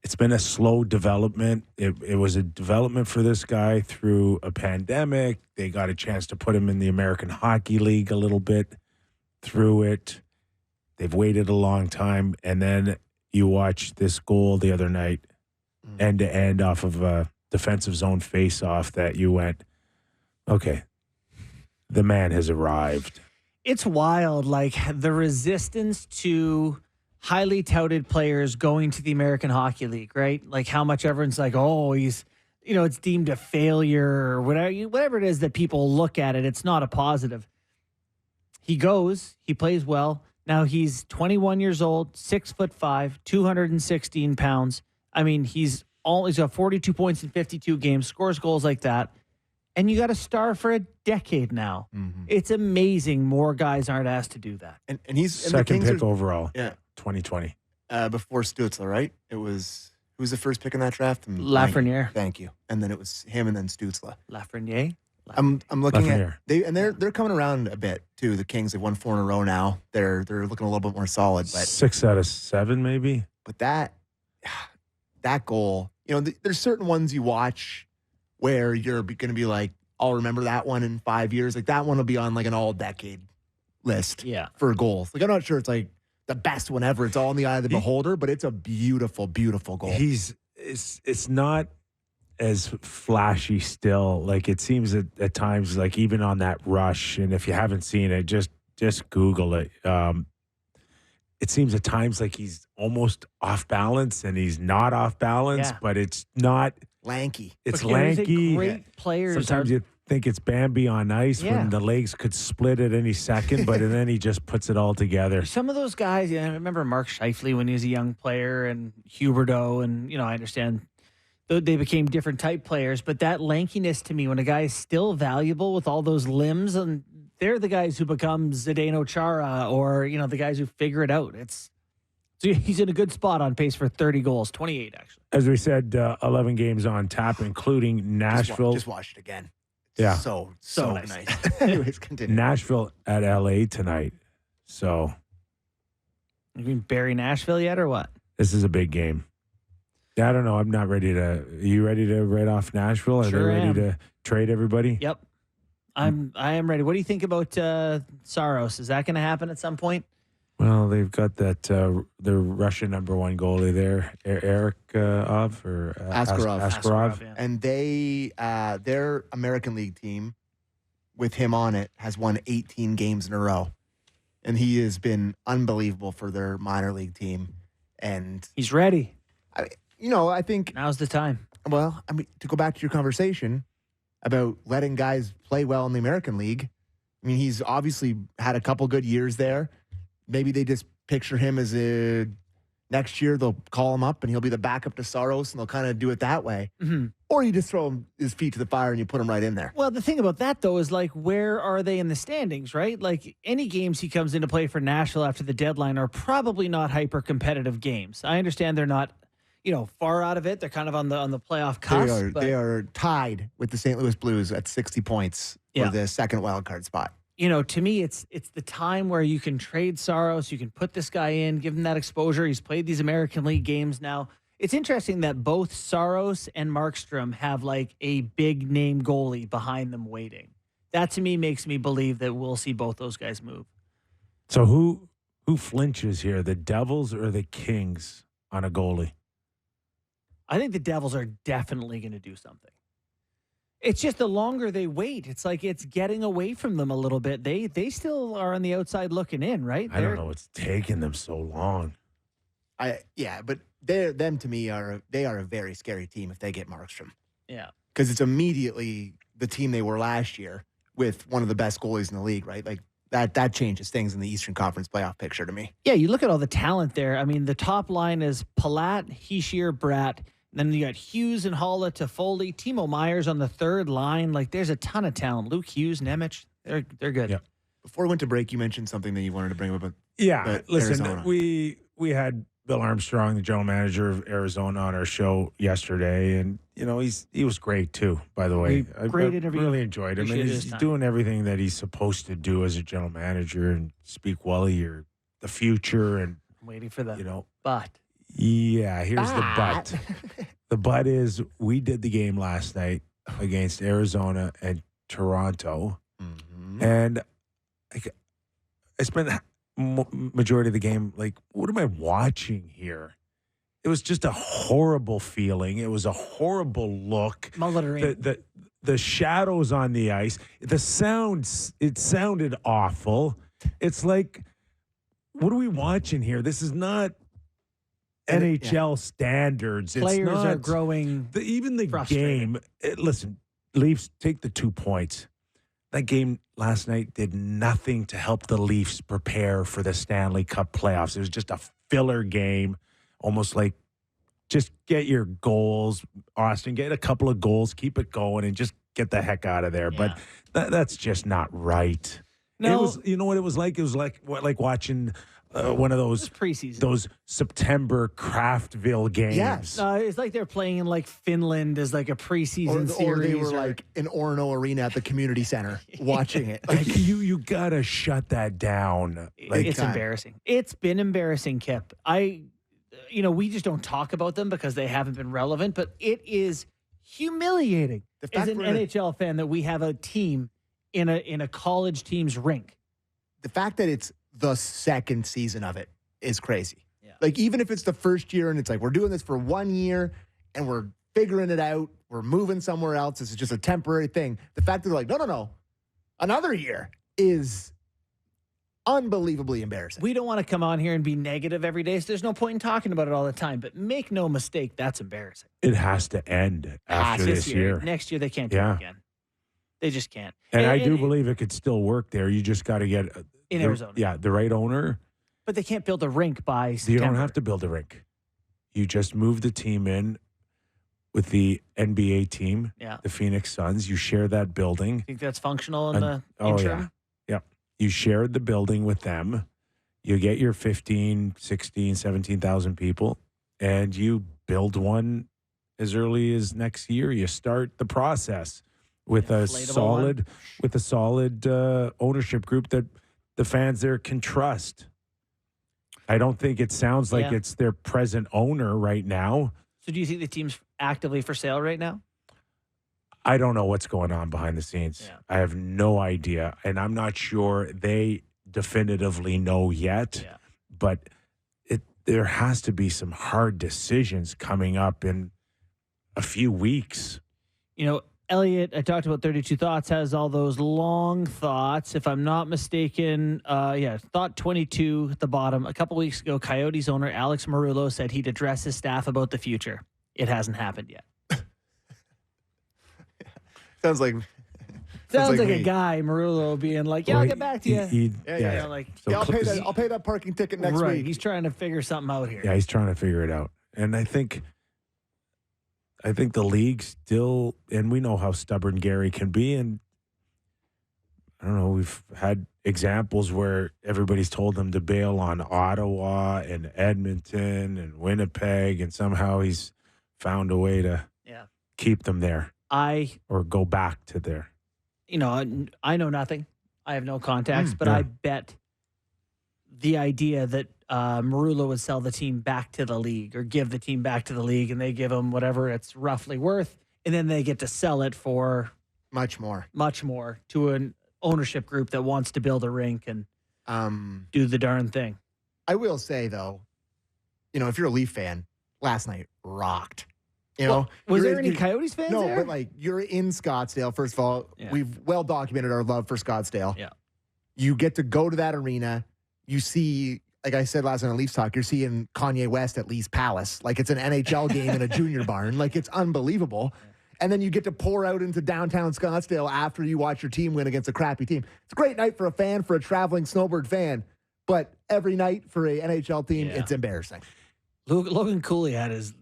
it's been a slow development. It was a development for this guy through a pandemic. They got a chance to put him in the American Hockey League a little bit through it. They've waited a long time. And then you watch this goal the other night, end to end off of a defensive zone face-off that you went, okay, the man has arrived. It's wild, like the resistance to highly touted players going to the American Hockey League, right? Like how much everyone's like, oh, he's, it's deemed a failure or whatever it is that people look at it. It's not a positive. He goes, he plays well. Now he's 21 years old, 6'5", 216 pounds. I mean, he's got 42 points in 52 games, scores goals like that. And you got a star for a decade now. Mm-hmm. It's amazing more guys aren't asked to do that. And he's second pick overall. Yeah. 2020. Before Stützle, right? It was, who was the first pick in that draft? Lafreniere. Thank you. And then it was him and then Stützle. Lafreniere. I'm looking at they're coming around a bit too. The Kings have won 4 in a row now. They're looking a little bit more solid. But 6 out of 7 maybe. But that goal, there's certain ones you watch where you're going to be like, I'll remember that one in 5 years. Like that one will be on like an all decade list. Yeah. For goals. Like I'm not sure it's like the best one ever. It's all in the eye of the beholder, but it's a beautiful, beautiful goal. It's not as flashy still. Like it seems at times, like even on that rush, and if you haven't seen it, just Google it. It seems at times like he's almost off balance and he's not off balance, but it's not lanky. It's because lanky. Great players. Sometimes you think it's Bambi on ice when the legs could split at any second, but then he just puts it all together. Some of those guys, I remember Mark Scheifele when he was a young player and Huberdeau, and I understand they became different type players, but that lankiness to me, when a guy is still valuable with all those limbs, and they're the guys who become Zdeno Chara or, the guys who figure it out. So he's in a good spot on pace for 30 goals, 28 actually. As we said, 11 games on tap, including Nashville. Just watch it again. Yeah. So nice. Anyways, continue. Nashville at LA tonight. So. You mean bury Nashville yet or what? This is a big game. Yeah, I don't know. I'm not ready to. Are you ready to write off Nashville? Are they ready to trade everybody? Yep. I am ready. What do you think about Saros? Is that going to happen at some point? Well, they've got that the Russian #1 goalie there, Askarov. Yeah. And their American League team, with him on it, has won 18 games in a row, and he has been unbelievable for their minor league team. And he's ready. I think now's the time. Well, to go back to your conversation about letting guys play well in the American League, he's obviously had a couple good years there. Maybe they just picture him as next year they'll call him up and he'll be the backup to Saros and they'll kind of do it that way. Mm-hmm. Or you just throw his feet to the fire and you put him right in there. Well, the thing about that, though, is like, where are they in the standings, right? Like any games he comes into play for Nashville after the deadline are probably not hyper competitive games. I understand they're not, far out of it. They're kind of on the playoff cusp. They are tied with the St. Louis Blues at 60 points for the second wild card spot. To me, it's the time where you can trade Saros. You can put this guy in, give him that exposure. He's played these American League games now. It's interesting that both Saros and Markstrom have like a big name goalie behind them waiting. That to me makes me believe that we'll see both those guys move. So who flinches here, the Devils or the Kings on a goalie? I think the Devils are definitely going to do something. It's just the longer they wait, it's like it's getting away from them a little bit. They still are on the outside looking in, right? I don't know what's taking them so long. But them to me are a very scary team if they get Markstrom. Yeah. Because it's immediately the team they were last year with one of the best goalies in the league, right? Like that changes things in the Eastern Conference playoff picture to me. Yeah, you look at all the talent there. The top line is Palat, Hischier, Bratt. Then you got Hughes and Holla to Foley, Timo Myers on the third line. Like there's a ton of talent. Luke Hughes, Nemec, they're good. Yeah. Before we went to break, you mentioned something that you wanted to bring up. Listen, Arizona. we had Bill Armstrong, the general manager of Arizona, on our show yesterday, and he was great too. By the way, great I interview. really enjoyed him. And he's doing everything that he's supposed to do as a general manager and speak well of the future. And I'm waiting for that. But. Yeah, here's the but. The but is we did the game last night against Arizona and Toronto, and I spent the majority of the game like, what am I watching here? It was just a horrible feeling. It was a horrible look. The shadows on the ice. The sounds, it sounded awful. It's like, what are we watching here? This is not NHL standards. Players it's not, are growing. Even the frustrated. game. Listen, Leafs take the 2 points. That game last night did nothing to help the Leafs prepare for the Stanley Cup playoffs. It was just a filler game, almost like just get your goals, Austin, get a couple of goals, keep it going, and just get the heck out of there. Yeah. But that's just not right. No. It was, you know what it was like? It was like watching one of those preseason. those September Craftville games. Yes. It's like they're playing in like Finland as like a preseason Or series. they were like in Orono Arena at the community center watching it. Like you gotta shut that down. Like, it's embarrassing. It's been embarrassing, Kip. We just don't talk about them because they haven't been relevant, but it is humiliating as an NHL fan that we have a team in a college team's rink. The fact that it's the second season of it is crazy. Yeah. Like, even if it's the first year and it's like, we're doing this for 1 year and we're figuring it out, we're moving somewhere else, this is just a temporary thing. The fact that they're like, no, another year is unbelievably embarrassing. We don't want to come on here and be negative every day, so there's no point in talking about it all the time. But make no mistake, that's embarrassing. it has to end after this year. Next year, they can't do it again. They just can't. And I do believe it could still work there. You just got to get in Arizona. Yeah, the right owner. But they can't build a rink by September. You don't have to build a rink. You just move the team in with the NBA team, the Phoenix Suns. You share that building. Think that's functional in the interim? Yeah. You shared the building with them. You get your 15, 16, 17,000 people, and you build one as early as next year. You start the process with a solid ownership group that the fans there can trust. I don't think it sounds like it's their present owner right now. So do you think the team's actively for sale right now? I don't know what's going on behind the scenes. Yeah. I have no idea. And I'm not sure they definitively know yet. Yeah. But there has to be some hard decisions coming up in a few weeks. Elliot, I talked about 32 Thoughts, has all those long thoughts. If I'm not mistaken, thought 22 at the bottom. A couple weeks ago, Coyotes owner Alex Marullo said he'd address his staff about the future. It hasn't happened yet. Sounds like a guy, Marullo, being like, I'll get back to you. I'll pay that parking ticket next week. He's trying to figure something out here. Yeah, he's trying to figure it out. And I think the league still, and we know how stubborn Gary can be. And I don't know, we've had examples where everybody's told him to bail on Ottawa and Edmonton and Winnipeg, and somehow he's found a way to keep them there. Or go back to there. I know nothing. I have no contacts, but I bet the idea that Marullo would sell the team back to the league or give the team back to the league, and they give them whatever it's roughly worth, and then they get to sell it for much more to an ownership group that wants to build a rink and do the darn thing. I will say, though, if you're a Leaf fan, last night rocked. Was there any Coyotes fans there? No, but you're in Scottsdale. First of all, we've well documented our love for Scottsdale. Yeah. You get to go to that arena. You see, like I said last night on Leafs Talk, you're seeing Kanye West at Lee's Palace. Like it's an NHL game in a junior barn. Like it's unbelievable. Yeah. And then you get to pour out into downtown Scottsdale after you watch your team win against a crappy team. It's a great night for a fan, for a traveling snowbird fan. But every night for a NHL team, it's embarrassing. Logan Cooley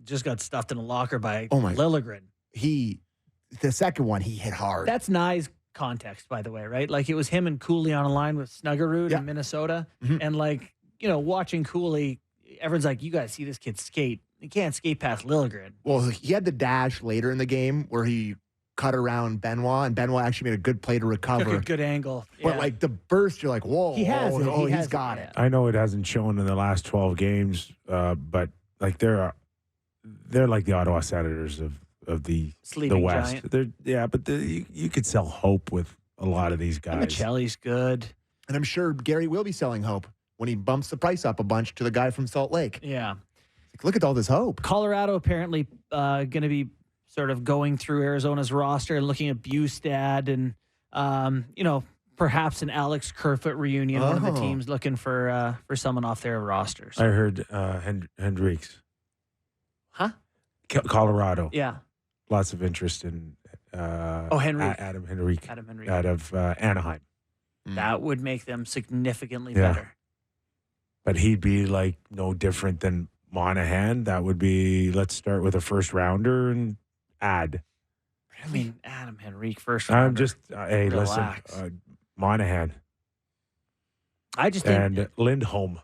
just got stuffed in a locker by Liljegren. The second one, he hit hard. That's Nye's context, by the way, right? Like it was him and Cooley on a line with Snuggerud in Minnesota. Mm-hmm. And watching Cooley, everyone's like, you got to see this kid skate. He can't skate past Liljegren. Well, he had the dash later in the game where he cut around Benoit, and Benoit actually made a good play to recover. Took a good angle. But the burst, you're like, whoa. He has it. He's got it. I know it hasn't shown in the last 12 games, but they're like the Ottawa Senators of the West. Giant. You could sell hope with a lot of these guys. Michelli's good. And I'm sure Gary will be selling hope when he bumps the price up a bunch to the guy from Salt Lake. Yeah. Look at all this hope. Colorado apparently going to be sort of going through Arizona's roster and looking at Bustad and, perhaps an Alex Kerfoot reunion. One of the Oh. teams looking for someone off their rosters. I heard Hendricks. Huh? Colorado. Yeah. Lots of interest in Henrique. Adam Henrique Adam Henry. out of Anaheim. That would make them significantly Yeah. better. But he'd be like no different than Monahan. That would be, let's start with a first rounder and add. I mean, Adam Henrique first I'm rounder. just, hey, Relax. listen, Monahan I just think and Lindholm,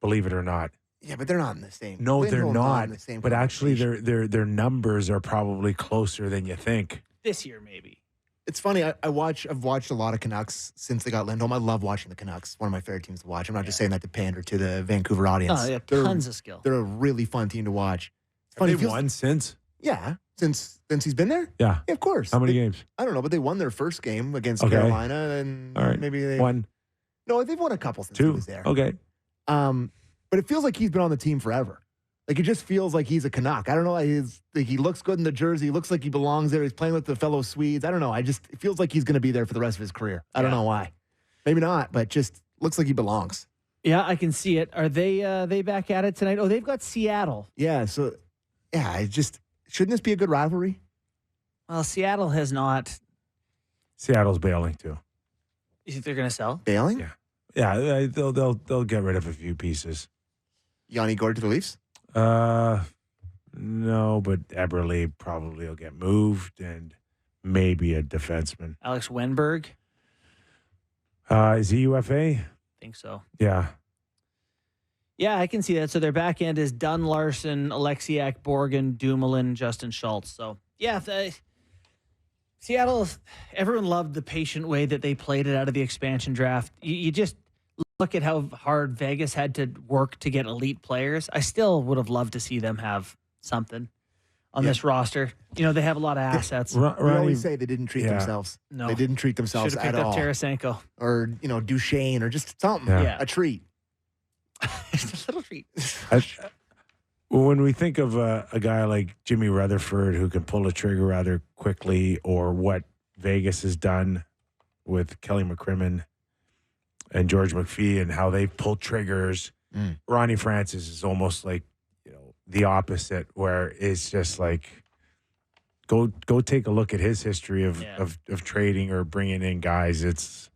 believe it or not. Yeah, but they're not in the same. No, they're Lindholm's not. in the same But actually, conversation. their numbers are probably closer than you think. this year maybe. It's funny. I've watched a lot of Canucks since they got Lindholm. I love watching the Canucks. One of my favorite teams to watch. I'm not just saying that to pander to the Vancouver audience. Oh, yeah, They're- tons of skill. They're a really fun team to watch. It's Have funny. they it feels- won since? Yeah, since he's been there. Yeah. Yeah, of course. How many They- games? I don't know, but they won their first game against Okay. Carolina, and All right. maybe they One, No, they've won a couple since he two. was there. Okay. But it feels like he's been on the team forever. Like it just feels like he's a Canuck. I don't know. He looks good in the jersey. He looks like he belongs there. He's playing with the fellow Swedes. I don't know. It feels like he's going to be there for the rest of his career. I don't know why. Maybe not, but just looks like he belongs. Yeah, I can see it. Are they back at it tonight? Oh, they've got Seattle. Yeah. So, yeah, shouldn't this be a good rivalry? Well, Seattle has not. Seattle's bailing too. You think they're going to sell? Bailing? Yeah. Yeah, they'll get rid of a few pieces. Yanni Gord to the Leafs? No, but Eberle probably will get moved, and maybe a defenseman. Alex Wenberg? Is he UFA? Think so. Yeah. Yeah, I can see that. So their back end is Dunn, Larson, Alexiak, Borgen, Dumoulin, Justin Schultz. So, yeah, Seattle, everyone loved the patient way that they played it out of the expansion draft. You just look at how hard Vegas had to work to get elite players. I still would have loved to see them have something on this roster. You know, they have a lot of assets. We always say they didn't treat themselves. No. They didn't treat themselves Should have at picked up all. Tarasenko. Or, Duchesne or just something. Yeah. A treat. Just a little treat. When we think of a guy like Jimmy Rutherford who can pull a trigger rather quickly, or what Vegas has done with Kelly McCrimmon and George McPhee and how they pull triggers, Ronnie Francis is almost like the opposite, where it's just like go take a look at his history of trading or bringing in guys. It's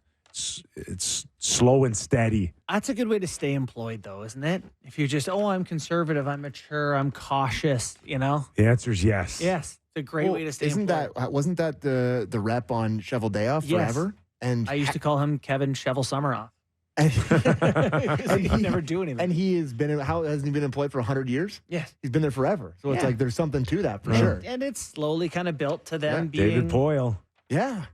slow and steady. That's a good way to stay employed, though, isn't it? If you're just, I'm conservative, I'm mature, I'm cautious, The answer is yes. Yes, it's a great way to stay employed. Wasn't that the rep on Cheveldayoff forever? And I used to call him Kevin Shovel Summeroff. and He he never do anything. And he has been hasn't he been employed for 100 years? Yes. He's been there forever. So it's Yeah. like there's something to that for Right. sure. And it's slowly kind of built to them being David Poyle. Yeah.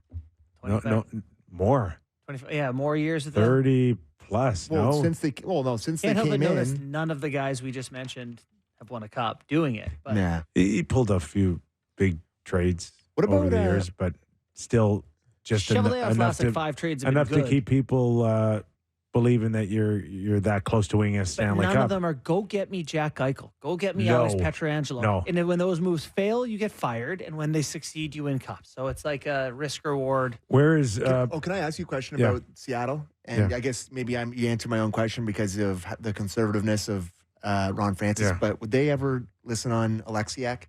25, More. 25, more years of them. 30 plus. Well, no. since they Can't came help but notice in. none of the guys we just mentioned have won a cup doing it. But Yeah. He pulled a few big trades What over about, the years, but still just Cheveldayoff's enough last to like 5 trades have enough been good. to keep people believing that you're that close to winning a But Stanley none Cup. of them are, go get me Jack Eichel. Go get me Alex No. Pietrangelo. No. And then when those moves fail, you get fired. And when they succeed, you win cups. So it's like a risk reward. Where is Can I ask you a question yeah. about Seattle? And Yeah. I guess maybe you answer my own question because of the conservativeness of Ron Francis. Yeah. But would they ever listen on Alexiak?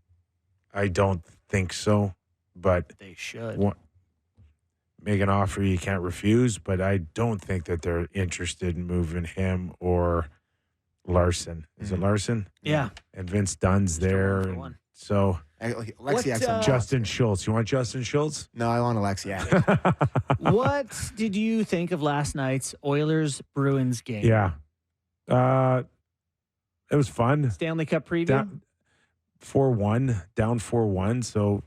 I don't think so, but They should. make an offer you can't refuse, but I don't think that they're interested in moving him or Larson. Is it Larson? Yeah. And Vince Dunn's there. one for and one. so Alexiak's on Justin Schultz. You want Justin Schultz? No, I want Alexiak. What did you think of last night's Oilers-Bruins game? Yeah. It was fun. Stanley Cup preview? Down 4-1. So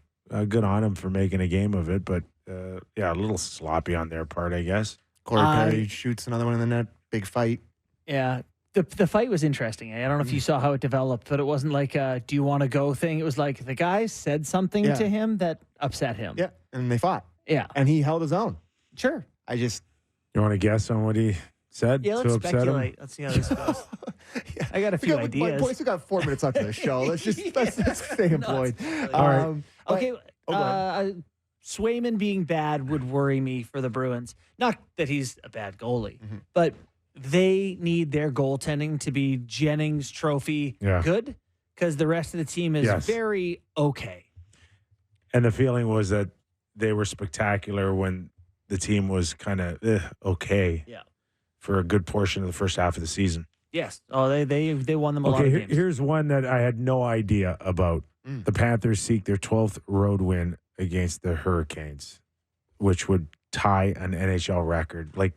good on him for making a game of it. But a little sloppy on their part, I guess. Corey Perry shoots another one in the net. Big fight. Yeah. The fight was interesting. I don't know if you saw how it developed, but it wasn't like a do you want to go thing. It was like the guy said something Yeah. to him that upset him. Yeah, and they fought. Yeah. And he held his own. Sure. I just You want to guess on what he said Yeah, to let's upset him? speculate. Let's see how this goes. yeah. I got a few ideas. Boys, we got 4 minutes left of the show. Let's stay employed. All right. Okay. go ahead. Swayman being bad would worry me for the Bruins. Not that he's a bad goalie, but they need their goaltending to be Jennings Trophy good, because the rest of the team is very okay. And the feeling was that they were spectacular when the team was kind of okay for a good portion of the first half of the season. Yes. Oh, they won them a lot of games. Here's one that I had no idea about. The Panthers seek their 12th road win against the Hurricanes, which would tie an NHL record. Like,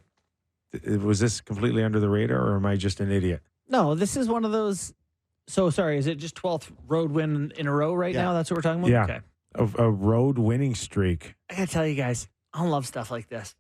was this completely under the radar, or am I just an idiot? No, this is one of those. So, sorry, is it just 12th road win in a row right now? That's what we're talking about? Yeah. Okay. A road winning streak. I got to tell you guys, I don't love stuff like this.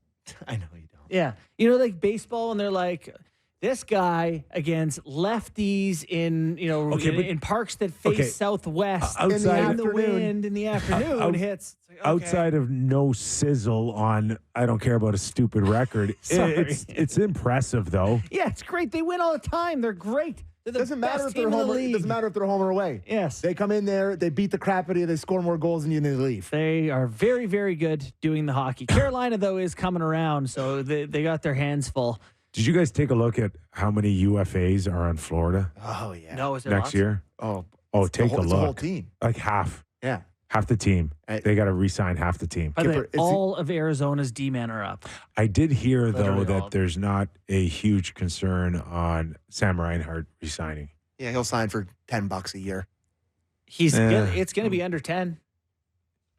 I know you don't. Yeah. You know, like baseball, and they're like, this guy against lefties in, in parks that face southwest outside in the wind in the afternoon hits. It's like, okay. Outside of no sizzle on, I don't care about a stupid record. It's impressive, though. Yeah, it's great. They win all the time. They're great. They're the Doesn't matter best if they're team in the home. It league. doesn't matter if they're home or away. Yes. They come in there, they beat the crap out of you, they score more goals than you, and they leave. They are very, very good doing the hockey. Carolina, though, is coming around, so they got their hands full. Did you guys take a look at how many UFAs are on Florida Oh, yeah. No, is there next lots? year? Oh, Take a It's the look. whole team. Like half. Yeah. Half the team. Right. They got to re-sign half the team. By the way, Kyper, it's all of Arizona's D-men are up. I did hear, though, Literally all that of there's not a huge concern on Sam Reinhart resigning. Yeah, he'll sign for $10 a year. It's going to be under 10.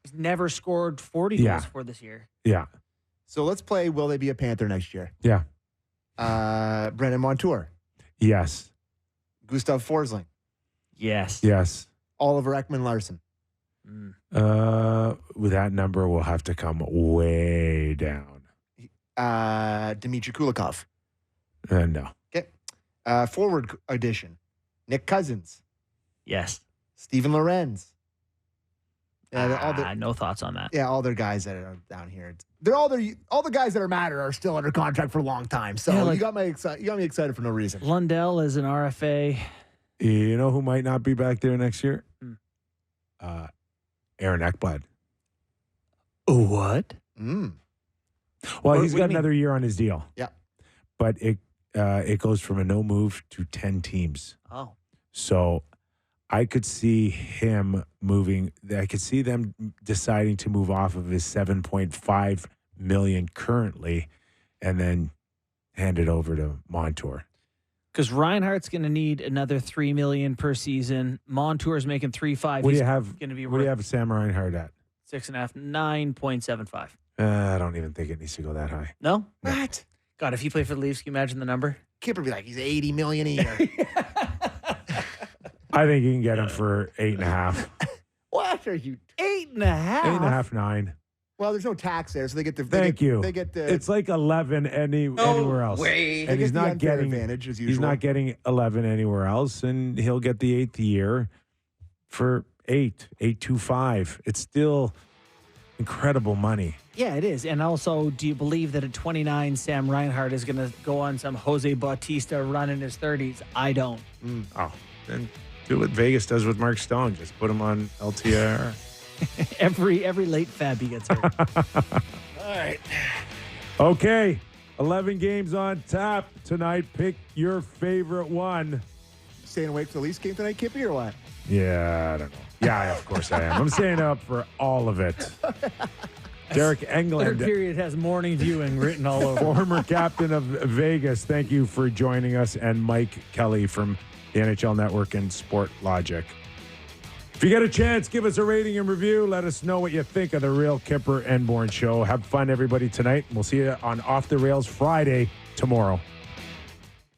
He's never scored 40 goals for this year. Yeah. So let's play Will They Be a Panther next year? Yeah. Brendan Montour, Yes. Gustav Forsling, Yes. Yes. Oliver Ekman-Larsson. With that number will have to come way down. Dmitry Kulikov. No. Okay. Forward addition. Nick Cousins. Yes. Steven Lorenz. Yeah, No thoughts on that. yeah, all their guys that are down here. They're all the guys that are matter are still under contract for a long time. So Yeah, like- you got me excited for no reason. Lundell is an RFA. You know who might not be back there next year? Aaron Ekblad. What? Mm. Well, What he's do got you mean? another year on his deal. Yeah. But it goes from a no move to 10 teams. Oh. So I could see him moving. I could see them deciding to move off of his $7.5 million currently, and then hand it over to Montour. Because Reinhardt's going to need another $3 million per season. Montour's making $3.5. What do He's you have? going to be What do you worth have Sam Reinhart at? 6.5, 9.75. I don't even think it needs to go that high. No? What? God, if he played for the Leafs, can you imagine the number? Kipper be like, he's $80 million a year. I think you can get him for 8.5. What are you? 8.5. 8.5, 9. Well, there's no tax there, so they get the. Thank you. They get the. It's like 11 anywhere else. they And get he's the not unfair getting advantage as usual. He's not getting 11 anywhere else, and he'll get the 8th year for 8.25. It's still incredible money. Yeah, it is. And also, do you believe that at 29, Sam Reinhart is going to go on some Jose Bautista run in his 30s? I don't. Oh, then do what Vegas does with Mark Stone. Just put him on LTIR. every late fab he gets hurt. All right. Okay, 11 games on tap tonight. Pick your favorite one. Staying awake for the Leafs game tonight, Kippy, or what? Yeah, I don't know. Yeah, of course I am. I'm staying up for all of it. Deryk Third Engelland, period has morning viewing written all over. former captain of Vegas. Thank you for joining us. And Mike Kelly from the NHL Network and Sport Logic. If you get a chance, give us a rating and review. Let us know what you think of the Real Kyper and Bourne Show. Have fun, everybody, tonight. We'll see you on Off the Rails Friday tomorrow.